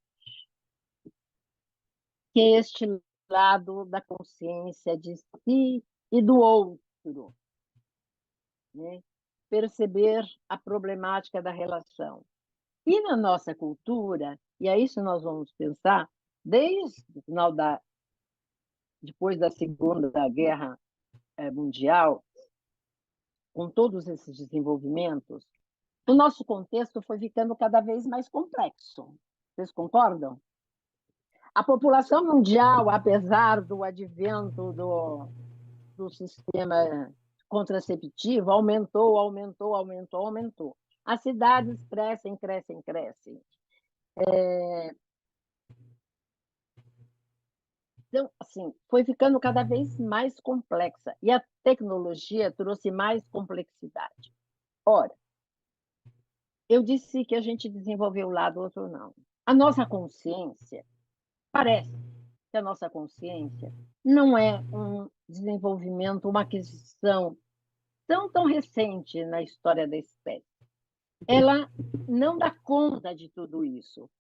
que é este lado da consciência de si e do outro, né? Perceber a problemática da relação. E na nossa cultura, e é isso que nós vamos pensar, desde o final depois da Segunda Guerra Mundial, com todos esses desenvolvimentos, o nosso contexto foi ficando cada vez mais complexo. Vocês concordam? A população mundial, apesar do advento do sistema contraceptivo, aumentou. As cidades crescem. Então, assim, foi ficando cada vez mais complexa e a tecnologia trouxe mais complexidade. Ora, eu disse que a gente desenvolveu um lado, outro não. A nossa consciência, parece que a nossa consciência não é um desenvolvimento, uma aquisição tão recente na história da espécie. Ela não dá conta de tudo isso.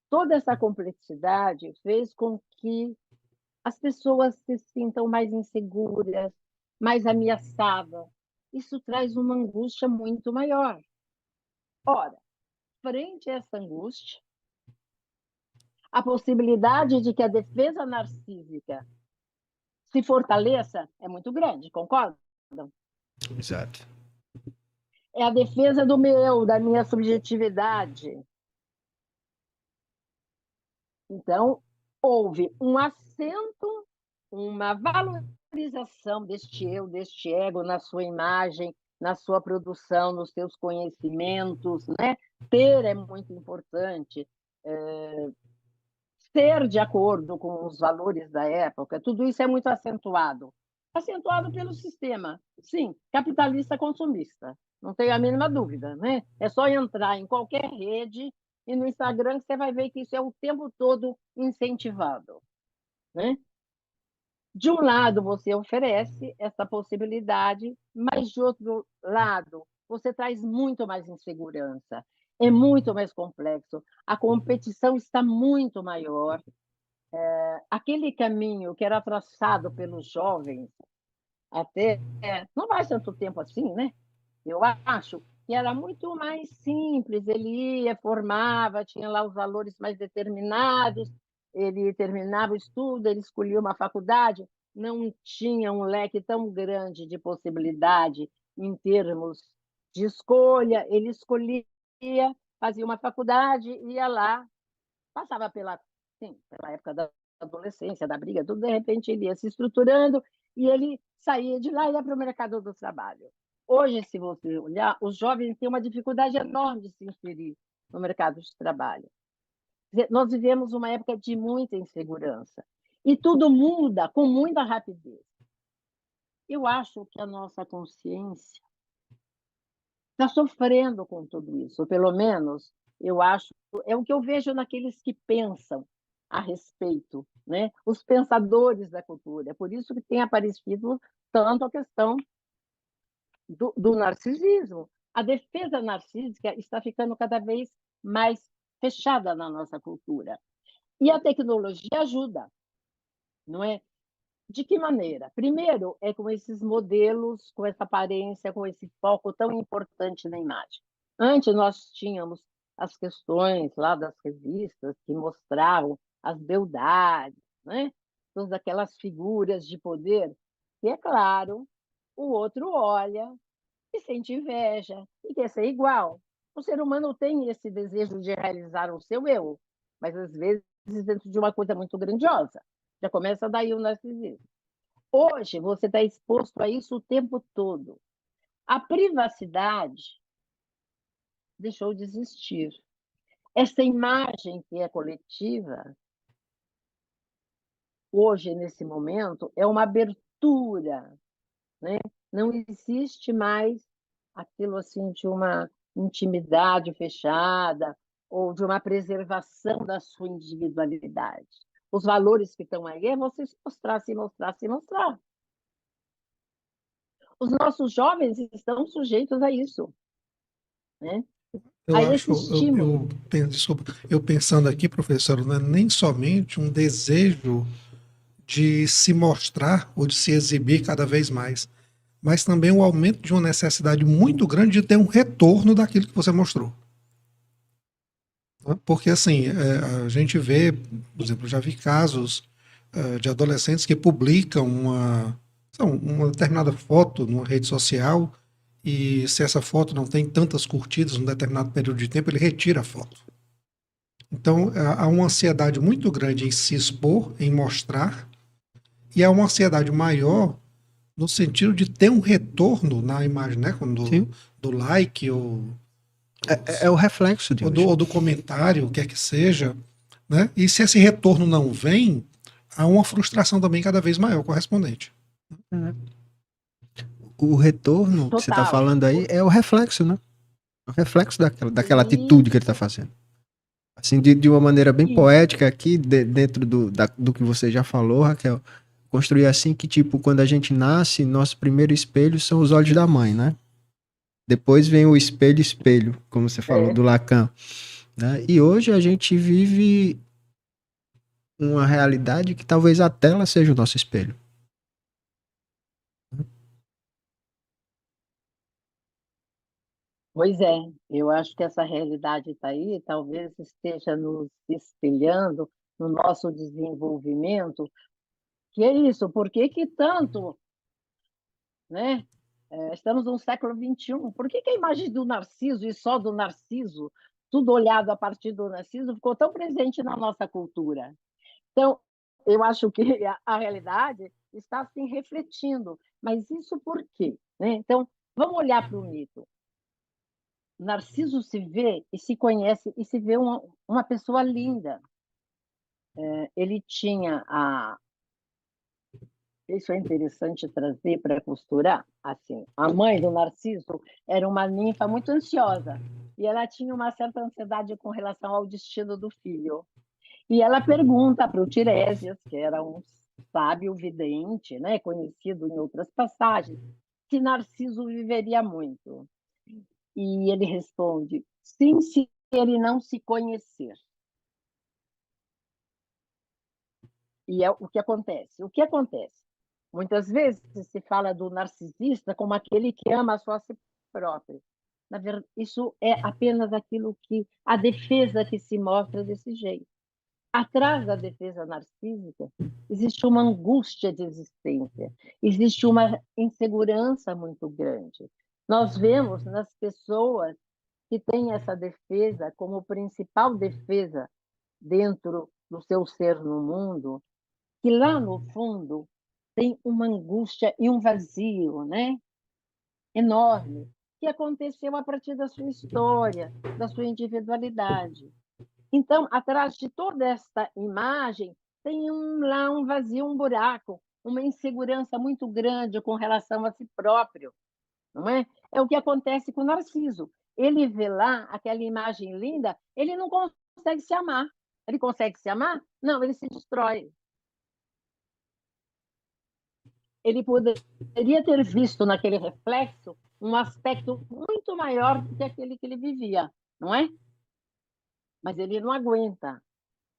Toda essa complexidade fez com que as pessoas se sintam mais inseguras, mais ameaçadas. Isso traz uma angústia muito maior. Ora, frente a essa angústia, a possibilidade de que a defesa narcísica se fortaleça é muito grande, concordam? Exato. É a defesa do meu, da minha subjetividade. Então, houve um acento, uma valorização deste eu, deste ego na sua imagem, na sua produção, nos seus conhecimentos, né? Ter é muito importante, ser de acordo com os valores da época, tudo isso é muito acentuado. Acentuado pelo sistema, sim, capitalista consumista, não tenho a mínima dúvida, né? É só entrar em qualquer rede e no Instagram que você vai ver que isso é o tempo todo incentivado, né? De um lado, você oferece essa possibilidade, mas de outro lado, você traz muito mais insegurança, é muito mais complexo, a competição está muito maior. Aquele caminho que era traçado pelos jovens, até não faz tanto tempo assim, né? Eu acho que era muito mais simples, ele ia, formava, tinha lá os valores mais determinados, ele terminava o estudo, ele escolhia uma faculdade, não tinha um leque tão grande de possibilidade em termos de escolha, ele escolhia, fazia uma faculdade, ia lá, passava pela época da adolescência, da briga, tudo, de repente ele ia se estruturando e ele saía de lá e ia para o mercado do trabalho. Hoje, se você olhar, os jovens têm uma dificuldade enorme de se inserir no mercado de trabalho. Nós vivemos uma época de muita insegurança e tudo muda com muita rapidez. eu acho que a nossa consciência está sofrendo com tudo isso, ou pelo menos eu acho, é o que eu vejo naqueles que pensam a respeito, né? Os pensadores da cultura. É por isso que tem aparecido tanto a questão do narcisismo. A defesa narcísica está ficando cada vez mais fechada na nossa cultura. E a tecnologia ajuda, não é? De que maneira? Primeiro, é com esses modelos, com essa aparência, com esse foco tão importante na imagem. Antes, nós tínhamos as questões lá das revistas que mostravam as beldades, né? Todas aquelas figuras de poder, que, é claro, o outro olha e sente inveja e quer ser igual. O ser humano tem esse desejo de realizar o seu eu, mas às vezes dentro de uma coisa muito grandiosa. Já começa daí o narcisismo. Hoje você está exposto a isso o tempo todo. A privacidade deixou de existir. Essa imagem que é coletiva, hoje, nesse momento, é uma abertura, né? Não existe mais aquilo assim de uma intimidade fechada ou de uma preservação da sua individualidade. Os valores que estão aí é você se mostrar, se mostrar, se mostrar. Os nossos jovens estão sujeitos a isso, né? Eu A esse acho, estímulo. desculpa, eu pensando aqui, professor, não é nem somente um desejo de se mostrar ou de se exibir cada vez mais, mas também o aumento de uma necessidade muito grande de ter um retorno daquilo que você mostrou. Né? Porque, assim, a gente vê, por exemplo, já vi casos de adolescentes que publicam uma determinada foto numa rede social e se essa foto não tem tantas curtidas num determinado período de tempo, ele retira a foto. Então, há uma ansiedade muito grande em se expor, em mostrar, e há uma ansiedade maior no sentido de ter um retorno na imagem, né? Do like ou É o reflexo de hoje. ou do comentário, o que quer que seja, né? E se esse retorno não vem, há uma frustração também cada vez maior correspondente. O retorno que você está Total. falando aí é o reflexo, né? O reflexo daquela atitude que ele está fazendo. Assim, de uma maneira bem poética aqui, dentro do que você já falou, Raquel, construir assim que, tipo, quando a gente nasce, nosso primeiro espelho são os olhos da mãe, né? Depois vem o espelho, como você falou, do Lacan. Né? E hoje a gente vive uma realidade que talvez a tela seja o nosso espelho. Pois é, eu acho que essa realidade está aí, talvez esteja nos espelhando no nosso desenvolvimento. Que é isso? Por que que tanto, né? Estamos no século XXI. Por que que a imagem do Narciso e só do Narciso, tudo olhado a partir do Narciso, ficou tão presente na nossa cultura? Então, eu acho que a realidade está se refletindo. Mas isso por quê? Né? Então, vamos olhar para o mito. Narciso se vê e se conhece e se vê uma pessoa linda. Ele tinha a. Isso é interessante trazer para costurar. Assim, a mãe do Narciso era uma ninfa muito ansiosa e ela tinha uma certa ansiedade com relação ao destino do filho. E ela pergunta para o Tiresias, que era um sábio vidente, né, conhecido em outras passagens, se Narciso viveria muito. E ele responde: sim, se ele não se conhecer. E é o que acontece. O que acontece? Muitas vezes se fala do narcisista como aquele que ama só a si próprio. Na verdade, isso é apenas aquilo que a defesa que se mostra desse jeito. Atrás da defesa narcísica existe uma angústia de existência, existe uma insegurança muito grande. Nós vemos nas pessoas que têm essa defesa como principal defesa dentro do seu ser no mundo, que lá no fundo tem uma angústia e um vazio, né? Enorme, que aconteceu a partir da sua história, da sua individualidade. Então, atrás de toda esta imagem, tem lá um vazio, um buraco, uma insegurança muito grande com relação a si próprio, não é? É o que acontece com Narciso. Ele vê lá aquela imagem linda, ele não consegue se amar. Ele consegue se amar? Não, ele se destrói. Ele poderia ter visto naquele reflexo um aspecto muito maior do que aquele que ele vivia, não é? Mas ele não aguenta,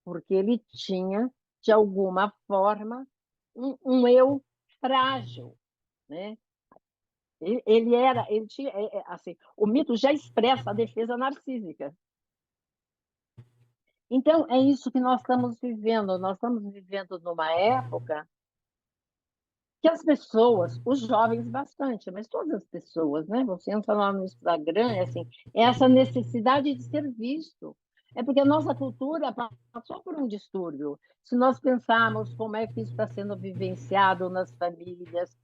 porque ele tinha, de alguma forma, um eu frágil, né? Ele tinha, assim, o mito já expressa a defesa narcísica. Então, é isso que nós estamos vivendo. Nós estamos vivendo numa época que as pessoas, os jovens bastante, mas todas as pessoas, né? Você entra lá no Instagram, é assim, é essa necessidade de ser visto. É porque a nossa cultura passou por um distúrbio. Se nós pensarmos como é que isso está sendo vivenciado nas famílias,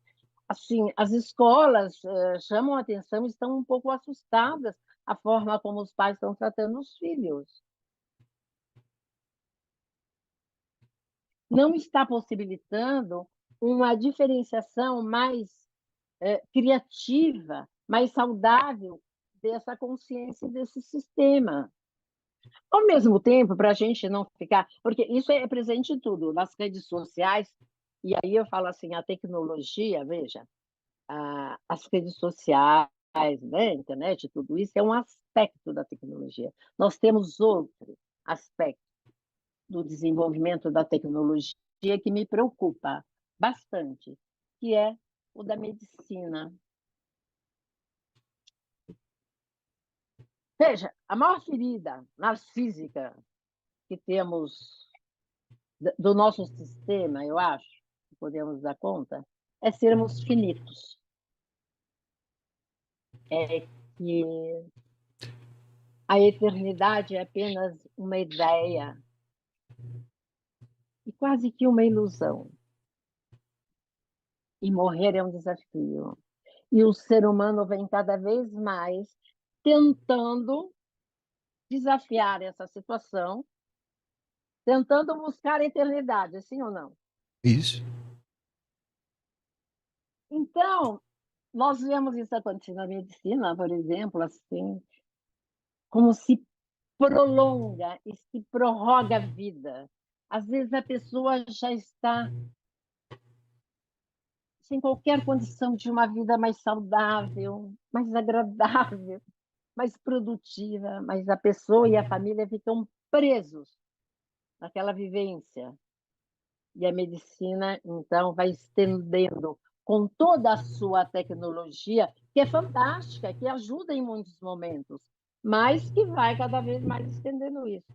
assim, as escolas chamam a atenção, estão um pouco assustadas a forma como os pais estão tratando os filhos. Não está possibilitando uma diferenciação mais criativa, mais saudável dessa consciência desse sistema. Ao mesmo tempo, para a gente não ficar. Porque isso é presente em tudo, nas redes sociais, e aí eu falo assim: a tecnologia, veja, as redes sociais, né, a internet, tudo isso é um aspecto da tecnologia. Nós temos outro aspecto do desenvolvimento da tecnologia que me preocupa bastante, que é o da medicina. Veja, a maior ferida narcísica que temos do nosso sistema, eu acho, que podemos dar conta, é sermos finitos. É que a eternidade é apenas uma ideia e quase que uma ilusão. E morrer é um desafio. E o ser humano vem cada vez mais tentando desafiar essa situação, tentando buscar a eternidade, sim ou não? Isso. Então, nós vemos isso acontecer na medicina, por exemplo, assim, como se prolonga e se prorroga a vida. Às vezes a pessoa já está sem qualquer condição de uma vida mais saudável, mais agradável, mais produtiva, mas a pessoa e a família ficam presos naquela vivência. E a medicina, então, vai estendendo com toda a sua tecnologia, que é fantástica, que ajuda em muitos momentos, mas que vai cada vez mais estendendo isso.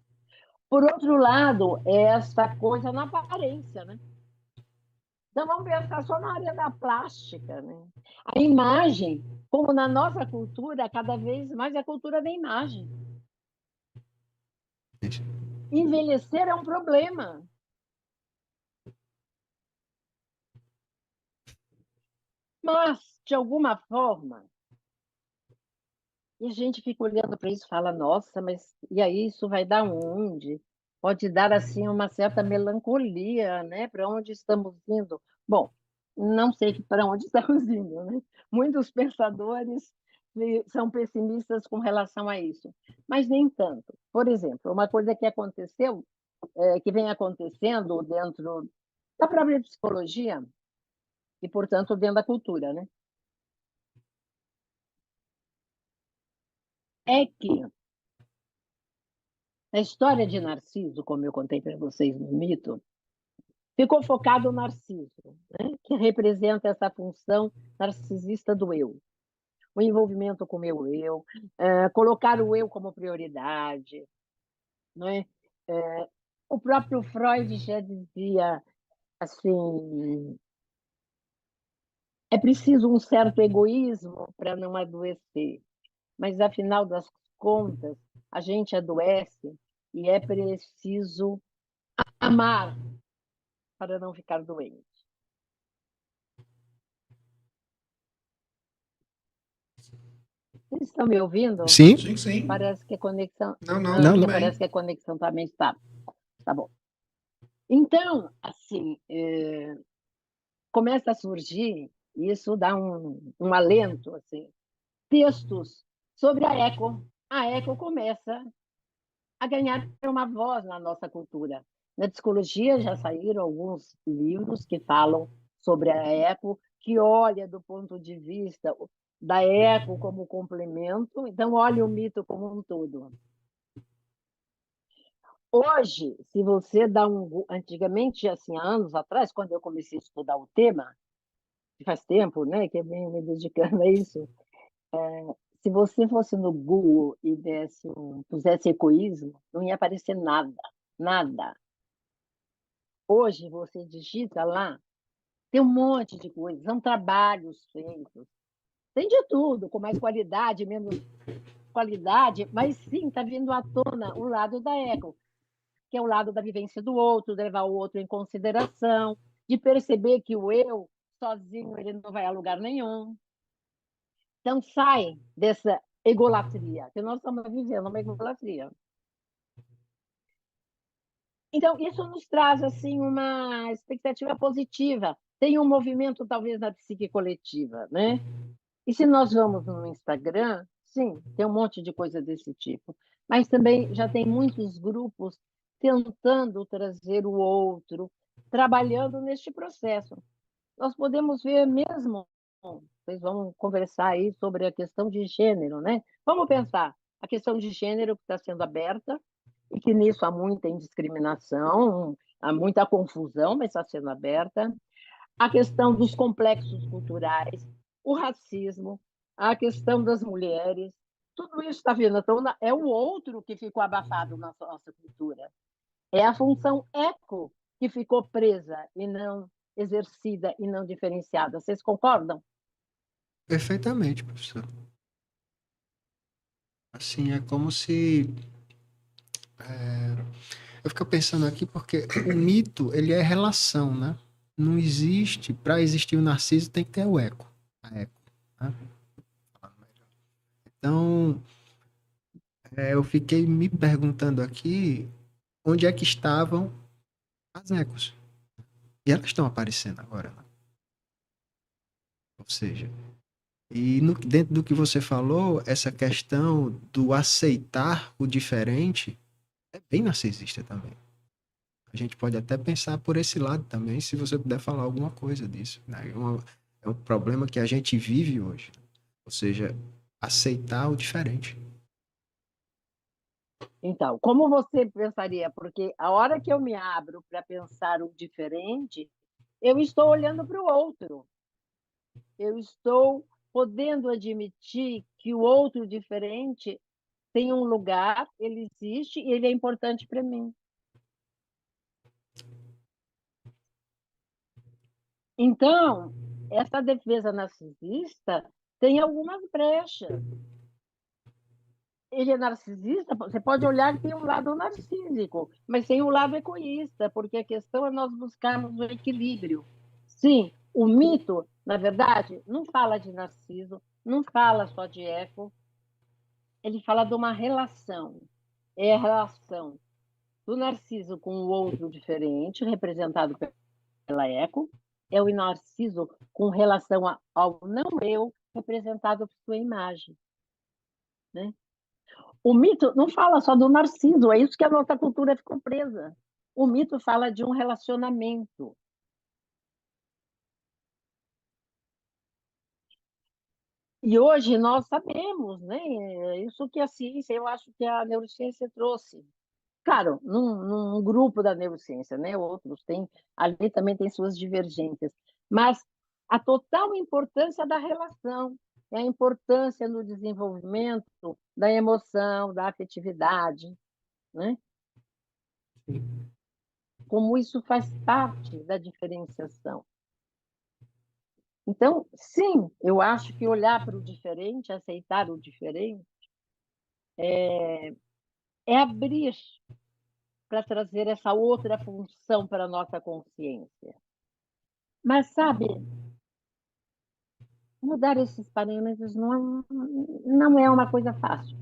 Por outro lado, é essa coisa na aparência, né? Então, vamos pensar só na área da plástica, né? A imagem, como na nossa cultura, cada vez mais é a cultura da imagem. Envelhecer é um problema. Mas, de alguma forma, e a gente fica olhando para isso e fala, nossa, mas e aí isso vai dar onde? Pode dar assim uma certa melancolia, né? Para onde estamos indo? Bom, não sei para onde estamos indo, né? Muitos pensadores são pessimistas com relação a isso, mas nem tanto. Por exemplo, uma coisa que aconteceu, que vem acontecendo dentro da própria psicologia e, portanto, dentro da cultura, né? É que a história de Narciso, como eu contei para vocês no mito, ficou focado no Narciso, né? Que representa essa função narcisista do eu, o envolvimento com o meu eu, colocar o eu como prioridade. Né? O próprio Freud já dizia assim, é preciso um certo egoísmo para não adoecer, mas afinal das contas, a gente adoece e é preciso amar para não ficar doente. Vocês estão me ouvindo? Sim? Sim, sim. Parece que a conexão. Não, não, Não, tudo não. bem. Parece que a conexão também está. Tá bom. Então, assim, começa a surgir, e isso dá um alento, assim, textos sobre a eco. A eco começa a ganhar uma voz na nossa cultura. Na psicologia já saíram alguns livros que falam sobre a eco, que olha do ponto de vista da eco como complemento, então olha o mito como um todo. Hoje, se você dá antigamente, assim, há anos atrás, quando eu comecei a estudar o tema, que faz tempo, né, que eu venho me dedicando a isso, se você fosse no Google e pusesse ecoísmo, não ia aparecer nada, nada. Hoje você digita lá, tem um monte de coisas, são trabalhos feitos, tem de tudo, com mais qualidade, menos qualidade, mas sim, está vindo à tona o lado da eco, que é o lado da vivência do outro, de levar o outro em consideração, de perceber que o eu, sozinho, ele não vai a lugar nenhum. Então, sai dessa egolatria, que nós estamos vivendo uma egolatria. Então, isso nos traz assim uma expectativa positiva. Tem um movimento, talvez, na psique coletiva, né? E se nós vamos no Instagram, sim, tem um monte de coisa desse tipo. Mas também já tem muitos grupos tentando trazer o outro, trabalhando neste processo. Nós podemos ver mesmo, vocês vão conversar aí sobre a questão de gênero, né? Vamos pensar, a questão de gênero que está sendo aberta, e que nisso há muita indiscriminação, há muita confusão, mas está sendo aberta. A questão dos complexos culturais, o racismo, a questão das mulheres, tudo isso está vindo à tona, é o outro que ficou abafado na nossa cultura. É a função eco que ficou presa e não exercida e não diferenciada. Vocês concordam? Perfeitamente, professor. Assim, é como se eu fico pensando aqui porque o mito, ele é relação, né? Não existe, para existir o narciso tem que ter o eco, a eco, né? Então, eu fiquei me perguntando aqui onde é que estavam as ecos. E elas estão aparecendo agora, né? Ou seja, dentro do que você falou, essa questão do aceitar o diferente é bem narcisista também. A gente pode até pensar por esse lado também, se você puder falar alguma coisa disso, né? É um problema que a gente vive hoje. Ou seja, aceitar o diferente. Então, como você pensaria? Porque a hora que eu me abro para pensar o diferente, eu estou olhando para o outro. Eu estou podendo admitir que o outro diferente tem um lugar, ele existe e ele é importante para mim. Então, essa defesa narcisista tem algumas brechas. Ele é narcisista, você pode olhar que tem um lado narcísico, mas tem um lado egoísta, porque a questão é nós buscarmos o equilíbrio. Sim, o mito, na verdade, não fala de narciso, não fala só de eco, ele fala de uma relação. É a relação do narciso com o outro diferente, representado pela eco, é o narciso com relação ao não eu, representado por sua imagem, né? O mito não fala só do narciso, é isso que a nossa cultura ficou presa. O mito fala de um relacionamento. E hoje nós sabemos, né? Isso que a ciência, eu acho que a neurociência trouxe. Claro, num grupo da neurociência, né? Outros têm, ali também tem suas divergências, mas a total importância da relação, a importância no desenvolvimento da emoção, da afetividade, né? Como isso faz parte da diferenciação. Então, sim, eu acho que olhar para o diferente, aceitar o diferente, é abrir para trazer essa outra função para a nossa consciência. Mas, sabe, mudar esses parâmetros não é uma coisa fácil.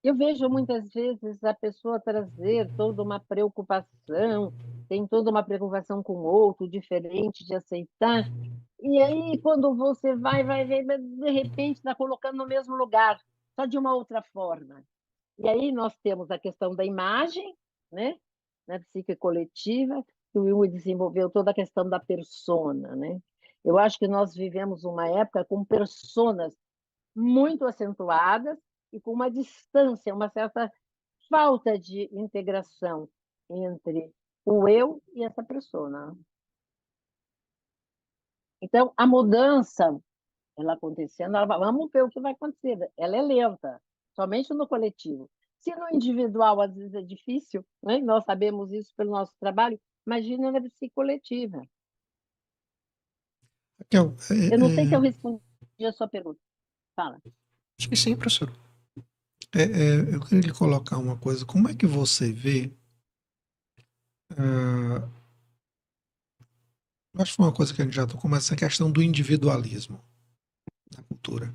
Eu vejo muitas vezes a pessoa trazer toda uma preocupação tem toda uma preocupação com o outro, diferente, de aceitar. E aí, quando você vai ver, de repente está colocando no mesmo lugar, só de uma outra forma. E aí nós temos a questão da imagem, né? Na psique coletiva, que o Jung desenvolveu toda a questão da persona, né? Eu acho que nós vivemos uma época com personas muito acentuadas e com uma distância, uma certa falta de integração entre o eu e essa persona. Então, a mudança, ela acontecendo, vamos ver o que vai acontecer. Ela é lenta, somente no coletivo. Se no individual, às vezes, é difícil, né? Nós sabemos isso pelo nosso trabalho, imagina na psique coletiva. Raquel, Eu não sei se eu respondi a sua pergunta. Fala. Acho que sim, professor. eu queria lhe colocar uma coisa. Como é que você vê? Acho que foi uma coisa que a gente já tocou, mas essa questão do individualismo na cultura.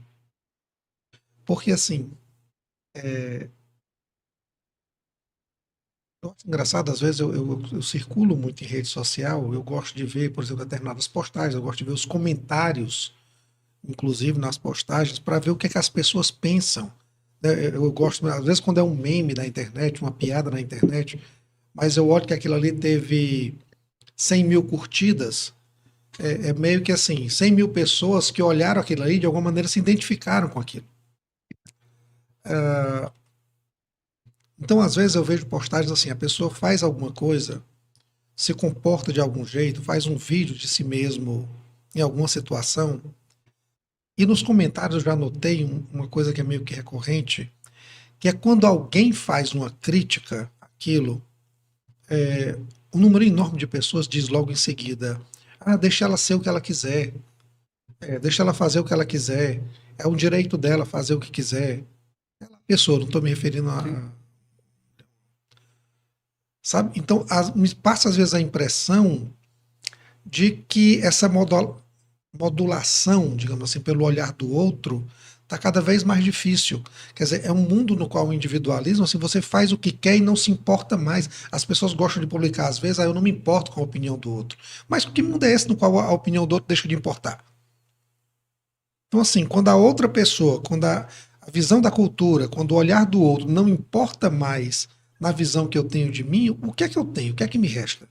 Porque, assim, eu acho engraçado, às vezes eu circulo muito em rede social, eu gosto de ver, por exemplo, determinadas postagens, eu gosto de ver os comentários, inclusive nas postagens, para ver o que é que as pessoas pensam. Eu gosto, às vezes, quando é um meme na internet, uma piada na internet, mas eu olho que aquilo ali teve 100 mil curtidas, é meio que assim, 100 mil pessoas que olharam aquilo ali, de alguma maneira se identificaram com aquilo. Então, às vezes, eu vejo postagens assim, a pessoa faz alguma coisa, se comporta de algum jeito, faz um vídeo de si mesmo em alguma situação, e nos comentários eu já notei uma coisa que é meio que recorrente, que é quando alguém faz uma crítica àquilo, um número enorme de pessoas diz logo em seguida: ah, deixa ela ser o que ela quiser, deixa ela fazer o que ela quiser, é um direito dela fazer o que quiser. Pessoa, não estou me referindo a. Sabe? Então, me passa às vezes a impressão de que essa modulação, digamos assim, pelo olhar do outro, está cada vez mais difícil. Quer dizer, é um mundo no qual o individualismo, assim, você faz o que quer e não se importa mais. As pessoas gostam de publicar às vezes, eu não me importo com a opinião do outro. Mas que mundo é esse no qual a opinião do outro deixa de importar? Então, assim, quando a outra pessoa, quando a visão da cultura, quando o olhar do outro não importa mais na visão que eu tenho de mim, o que é que eu tenho? O que é que me resta?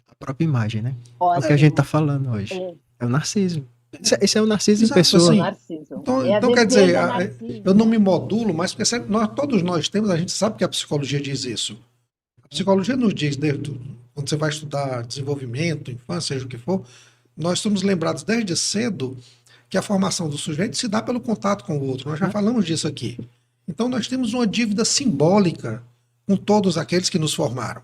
A própria imagem, né? É o que a gente tá Ótimo. falando hoje. É, É o narciso. Esse é o narciso em Exato, é o pessoa. assim. narciso. Então, É a então quer dizer, defesa eu não narcísica. me modulo, mas porque todos nós temos, a gente sabe que a psicologia diz isso. A psicologia nos diz, quando você vai estudar desenvolvimento, infância, seja o que for, nós somos lembrados desde cedo que a formação do sujeito se dá pelo contato com o outro. Nós já falamos disso aqui. Então nós temos uma dívida simbólica com todos aqueles que nos formaram.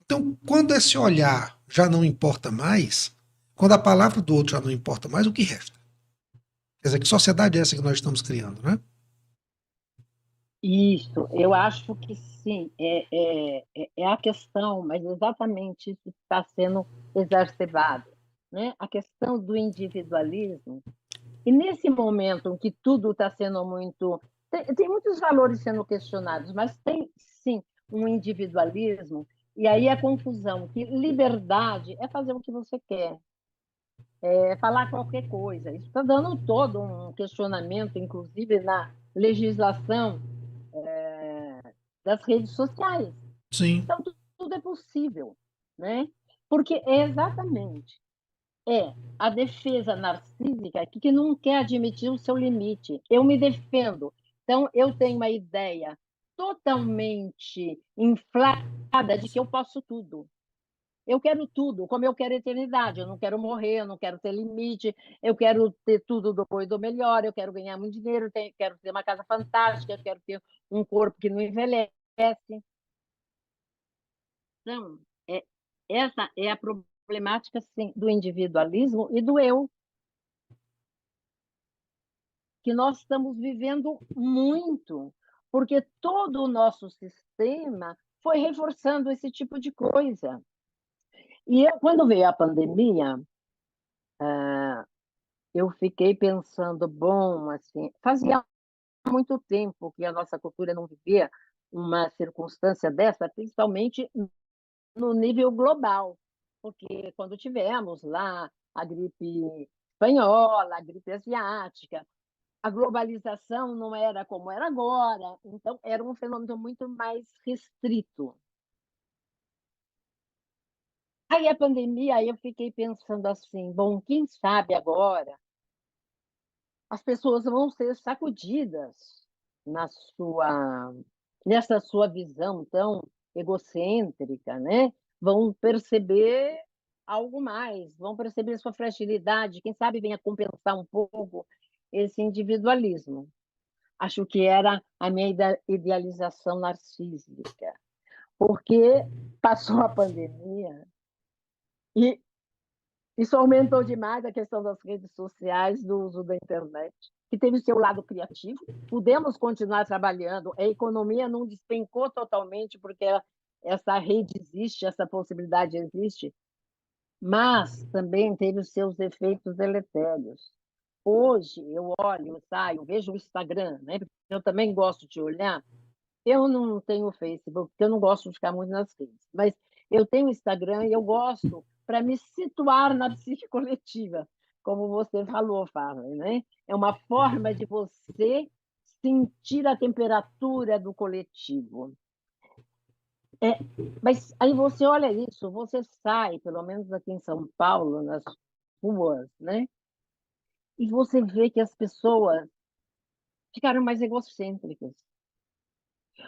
Então, quando esse olhar já não importa mais, quando a palavra do outro já não importa mais, o que resta? Quer dizer, que sociedade é essa que nós estamos criando, né? Isso, eu acho que sim, é a questão, mas exatamente isso que está sendo exacerbado, né? A questão do individualismo. E nesse momento em que tudo está sendo muito. Tem muitos valores sendo questionados, mas tem sim um individualismo, e aí a confusão, que liberdade é fazer o que você quer, é falar qualquer coisa. Isso está dando todo um questionamento, inclusive na legislação das redes sociais. Sim, Então, tudo é possível, né? Porque é exatamente a defesa narcísica que não quer admitir o seu limite. Eu me defendo. Então, eu tenho uma ideia totalmente inflada de que eu posso tudo. Eu quero tudo, como eu quero eternidade. Eu não quero morrer, eu não quero ter limite, eu quero ter tudo do bom e do melhor, eu quero ganhar muito dinheiro, quero ter uma casa fantástica, eu quero ter um corpo que não envelhece. Então, essa é a problemática sim, do individualismo e do eu, que nós estamos vivendo muito, porque todo o nosso sistema foi reforçando esse tipo de coisa. E quando veio a pandemia, eu fiquei pensando, bom, assim, fazia muito tempo que a nossa cultura não vivia uma circunstância dessa, principalmente no nível global, porque quando tivemos lá a gripe espanhola, a gripe asiática, a globalização não era como era agora, então era um fenômeno muito mais restrito. Aí a pandemia, aí eu fiquei pensando assim, bom, quem sabe agora as pessoas vão ser sacudidas na sua nessa sua visão tão egocêntrica, né? Vão perceber algo mais, vão perceber sua fragilidade, quem sabe venha compensar um pouco esse individualismo. Acho que era a minha idealização narcísica, porque passou a pandemia e isso aumentou demais a questão das redes sociais, do uso da internet, que teve seu lado criativo. Podemos continuar trabalhando, a economia não despencou totalmente, porque essa rede existe, essa possibilidade existe, mas também teve os seus efeitos deletérios. Hoje, eu olho, eu saio, vejo o Instagram, né? Porque eu também gosto de olhar. Eu não tenho Facebook, porque eu não gosto de ficar muito nas redes, mas eu tenho Instagram e eu gosto para me situar na psique coletiva, como você falou, Farley, né? É uma forma de você sentir a temperatura do coletivo. Mas aí você olha isso, você sai, pelo menos aqui em São Paulo, nas ruas, né? E você vê que as pessoas ficaram mais egocêntricas.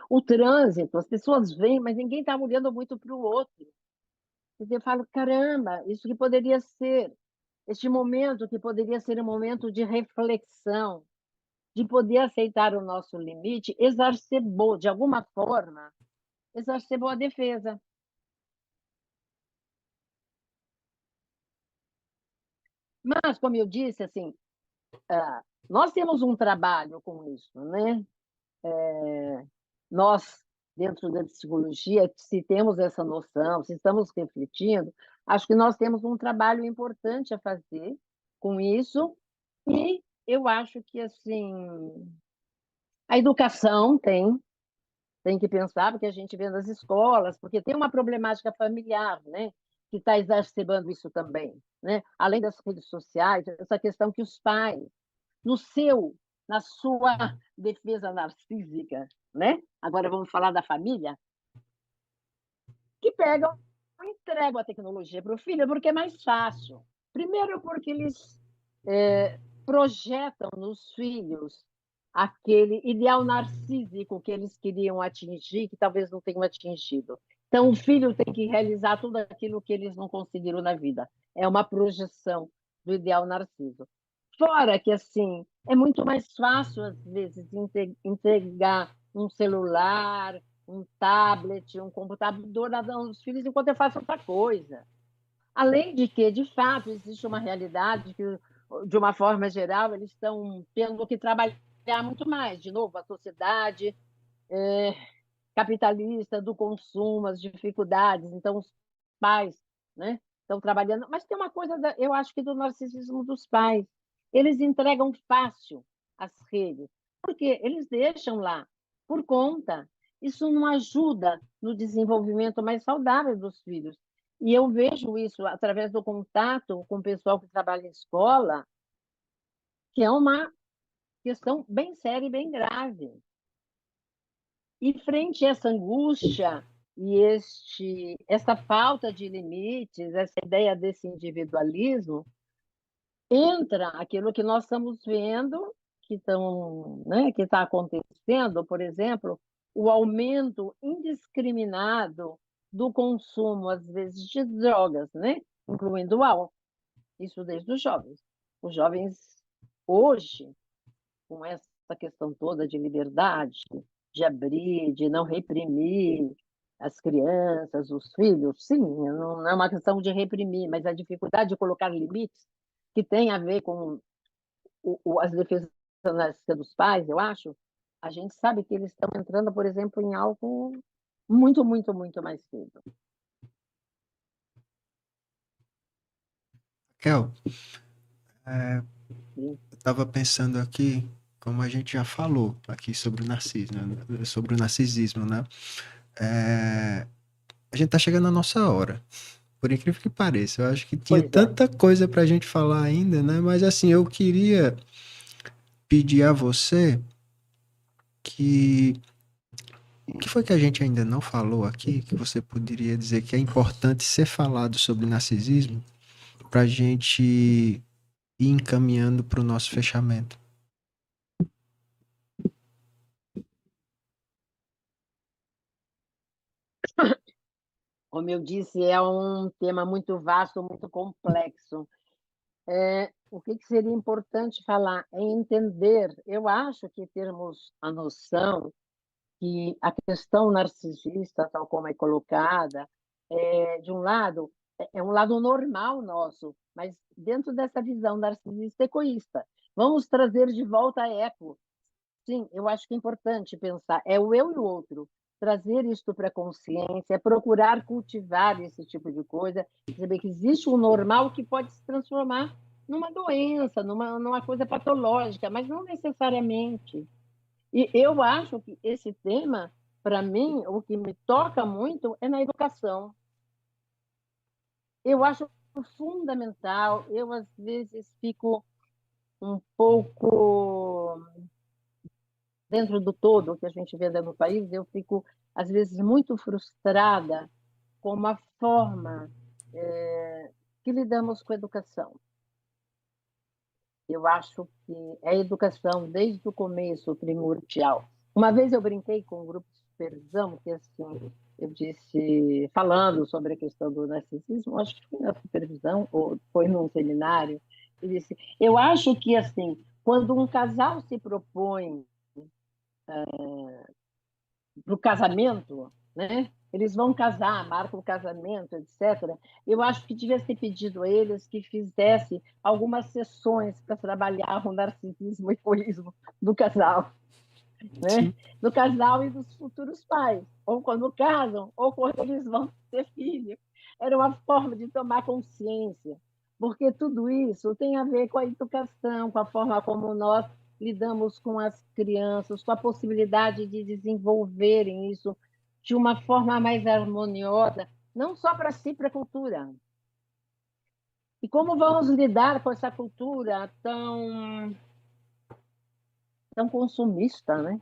O trânsito, as pessoas vêm, mas ninguém está olhando muito para o outro. E eu falo, caramba, isso que poderia ser, este momento que poderia ser um momento de reflexão, de poder aceitar o nosso limite, exacerbou, de alguma forma, exacerbou a defesa. Mas, como eu disse, assim, nós temos um trabalho com isso, né? Nós, dentro da psicologia, se temos essa noção, se estamos refletindo, acho que nós temos um trabalho importante a fazer com isso, e eu acho que, assim, a educação tem que pensar, porque a gente vê nas escolas, porque tem uma problemática familiar, né, que está exacerbando isso também, né? Além das redes sociais, essa questão que os pais, no seu, na sua defesa narcísica, né? Agora vamos falar da família, que pegam e entregam a tecnologia para o filho porque é mais fácil. Primeiro, porque eles projetam nos filhos aquele ideal narcísico que eles queriam atingir, que talvez não tenham atingido. Então, o filho tem que realizar tudo aquilo que eles não conseguiram na vida. É uma projeção do ideal narciso. Fora que, assim, é muito mais fácil, às vezes, entregar um celular, um tablet, um computador aos filhos enquanto eu faço outra coisa. Além de que, de fato, existe uma realidade que, de uma forma geral, eles estão tendo que trabalhar muito mais. De novo, a sociedade capitalista do consumo, as dificuldades. Então, os pais, né, estão trabalhando. Mas tem uma coisa, eu acho que do narcisismo dos pais. Eles entregam fácil as redes, porque eles deixam lá por conta. Isso não ajuda no desenvolvimento mais saudável dos filhos. E eu vejo isso através do contato com o pessoal que trabalha em escola, que é uma questão bem séria e bem grave. E frente a essa angústia e essa falta de limites, essa ideia desse individualismo, entra aquilo que nós estamos vendo né, que está acontecendo, por exemplo, o aumento indiscriminado do consumo, às vezes, de drogas, né, incluindo o álcool. Isso desde os jovens. Os jovens hoje, com essa questão toda de liberdade, de abrir, de não reprimir as crianças, os filhos, sim, não é uma questão de reprimir, mas a dificuldade de colocar limites que tem a ver com as defesas dos pais, eu acho, a gente sabe que eles estão entrando, por exemplo, em algo muito, muito, muito mais cedo. Raquel, Sim. eu estava pensando aqui como a gente já falou aqui sobre o narcisismo, né? É, a gente tá chegando na nossa hora. Por incrível que pareça, eu acho que tinha Pois é. tanta coisa pra gente falar ainda, né? Mas assim, eu queria pedir a você que o que foi que a gente ainda não falou aqui, que você poderia dizer que é importante ser falado sobre narcisismo para a gente ir encaminhando para o nosso fechamento? Como eu disse, é um tema muito vasto, muito complexo. O que seria importante falar é entender. Eu acho que termos a noção que a questão narcisista, tal como é colocada, de um lado, é um lado normal nosso, mas dentro dessa visão narcisista egoísta. Vamos trazer de volta a eco. Sim, eu acho que é importante pensar, é o eu e o outro. Trazer isto para a consciência, procurar cultivar esse tipo de coisa, saber que existe um normal que pode se transformar numa doença, numa coisa patológica, mas não necessariamente. E eu acho que esse tema, para mim, o que me toca muito é na educação. Eu acho fundamental, eu às vezes fico um pouco dentro do todo que a gente vê dentro do país, eu fico às vezes muito frustrada com a forma que lidamos com a educação. Eu acho que a educação, desde o começo, primordial. Uma vez eu brinquei com um grupo de supervisão, que assim, eu disse, falando sobre a questão do narcisismo, acho que foi na supervisão, ou foi num seminário, eu disse, eu acho que, assim, quando um casal se propõe para o casamento, né? Eles vão casar, marcam o casamento, etc. Eu acho que devia ser pedido a eles que fizessem algumas sessões para trabalhar o narcisismo e egoísmo do casal, né? Sim, Do casal e dos futuros pais, ou quando casam, ou quando eles vão ter filhos. Era uma forma de tomar consciência, porque tudo isso tem a ver com a educação, com a forma como nós lidamos com as crianças, com a possibilidade de desenvolverem isso de uma forma mais harmoniosa, não só para si, para a cultura. E como vamos lidar com essa cultura tão consumista, né?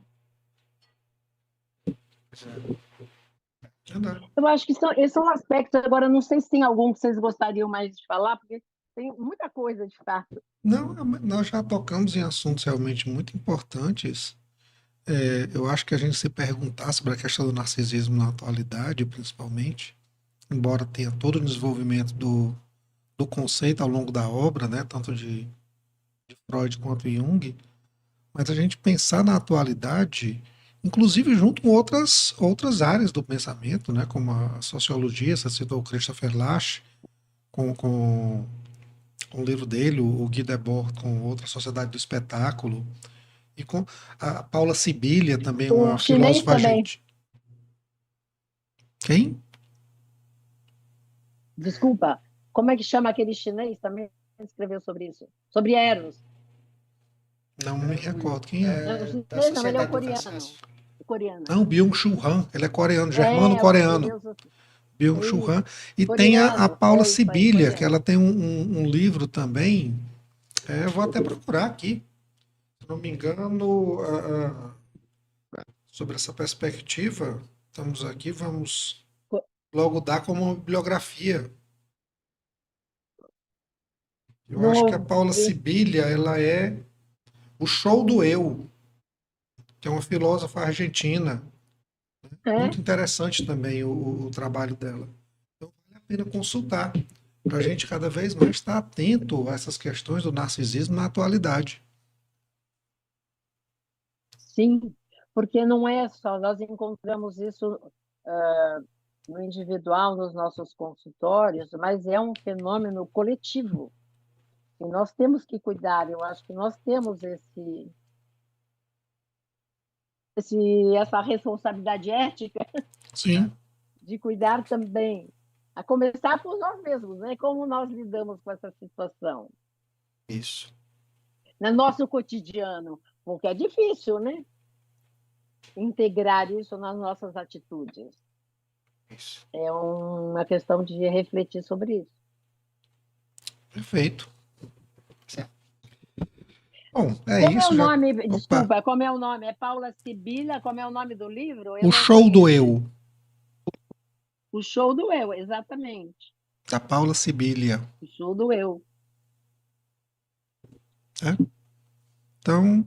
Verdade. Eu acho que esses são aspectos. Agora, não sei se tem algum que vocês gostariam mais de falar, porque tem muita coisa, de fato. Não, nós já tocamos em assuntos realmente muito importantes. Eu acho que a gente se perguntar sobre a questão do narcisismo na atualidade, principalmente, embora tenha todo o desenvolvimento do conceito ao longo da obra, né, tanto de Freud quanto Jung, mas a gente pensar na atualidade, inclusive junto com outras áreas do pensamento, né, como a sociologia, você citou o Christopher Lasch, com o livro dele, o Guy Debord, com Outra Sociedade do Espetáculo, e com a Paula Sibilia, também O uma chinês filósofa também, argentina. Quem? desculpa, como é que chama aquele chinês também que escreveu sobre isso? Sobre Eros. Não me recordo quem é. Não, o da chinês não, ele é o sociedade do coreano. cansaço. O coreano. Não, Byung-Chul Han, ele é coreano, Meu germano-coreano. Deus, é Byung-Chul isso. Han. E tem a Coreano, Paula é isso aí, Sibilia, que coreano. ela tem um livro também. Eu vou até procurar aqui. Se não me engano, sobre essa perspectiva, estamos aqui, vamos logo dar como uma bibliografia. Eu Não acho que a Paula ouvi. Sibilia, ela é o show do eu, que é uma filósofa argentina. É? Muito interessante também o trabalho dela. Então vale a pena consultar, para a gente cada vez mais estar atento a essas questões do narcisismo na atualidade. Sim, porque não é só, nós encontramos isso no individual, nos nossos consultórios, mas é um fenômeno coletivo. E nós temos que cuidar, eu acho que nós temos essa responsabilidade ética Sim, de cuidar também, a começar por nós mesmos, né? Como nós lidamos com essa situação Isso. no nosso cotidiano. porque é difícil, né? Integrar isso nas nossas atitudes. Isso. É uma questão de refletir sobre isso. Perfeito. Certo. Bom, é Como é isso. o Já... nome? Opa, Desculpa, como é o nome? É Paula Sibila? Como é o nome do livro? Eu o não show do conheço. eu, O Show do Eu, exatamente. da Paula Sibília. O Show do Eu. Né? Então,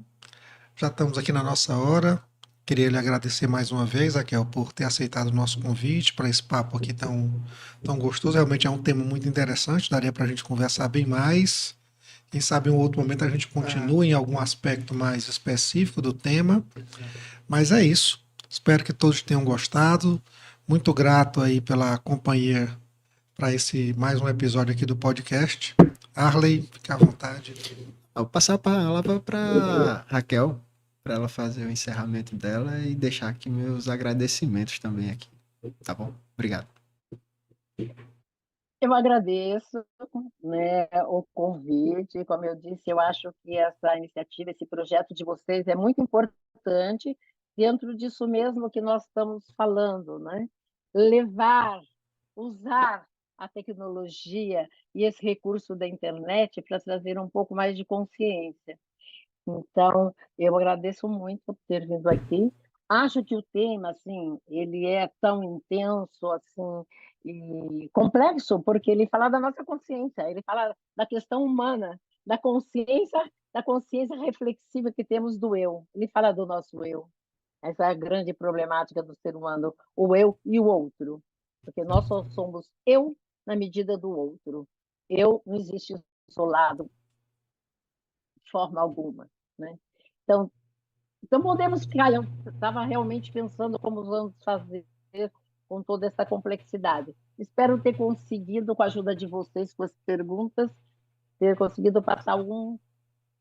já estamos aqui na nossa hora. Queria lhe agradecer mais uma vez, Raquel, por ter aceitado o nosso convite para esse papo aqui tão gostoso. Realmente é um tema muito interessante, daria para a gente conversar bem mais. Quem sabe em um outro momento a gente continua em algum aspecto mais específico do tema. Mas é isso. Espero que todos tenham gostado. Muito grato aí pela companhia para esse mais um episódio aqui do podcast. Arley, fique à vontade. Vou passar a palavra para Raquel, para ela fazer o encerramento dela e deixar aqui meus agradecimentos também aqui. Tá bom? Obrigado. Eu agradeço, né, o convite. Como eu disse, eu acho que essa iniciativa, esse projeto de vocês é muito importante dentro disso mesmo que nós estamos falando, né? Levar, usar a tecnologia e esse recurso da internet para trazer um pouco mais de consciência. Então, eu agradeço muito por ter vindo aqui. Acho que o tema, assim, ele é tão intenso, assim, e complexo, porque ele fala da nossa consciência, ele fala da questão humana, da consciência reflexiva que temos do eu. Ele fala do nosso eu. Essa é a grande problemática do ser humano, o eu e o outro. Porque nós só somos eu na medida do outro. Eu não existe isolado de forma alguma, né? Então podemos ficar. Eu estava realmente pensando como vamos fazer com toda essa complexidade. Espero ter conseguido, com a ajuda de vocês, com as perguntas, ter conseguido passar algum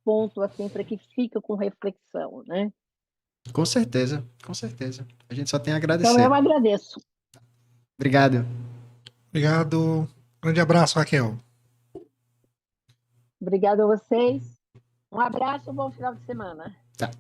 ponto assim para que fique com reflexão, né? Com certeza, com certeza. A gente só tem a Então agradecer. eu agradeço. Obrigado. Obrigado. Grande abraço, Raquel. Obrigada a vocês. Um abraço, bom final de semana. Tá.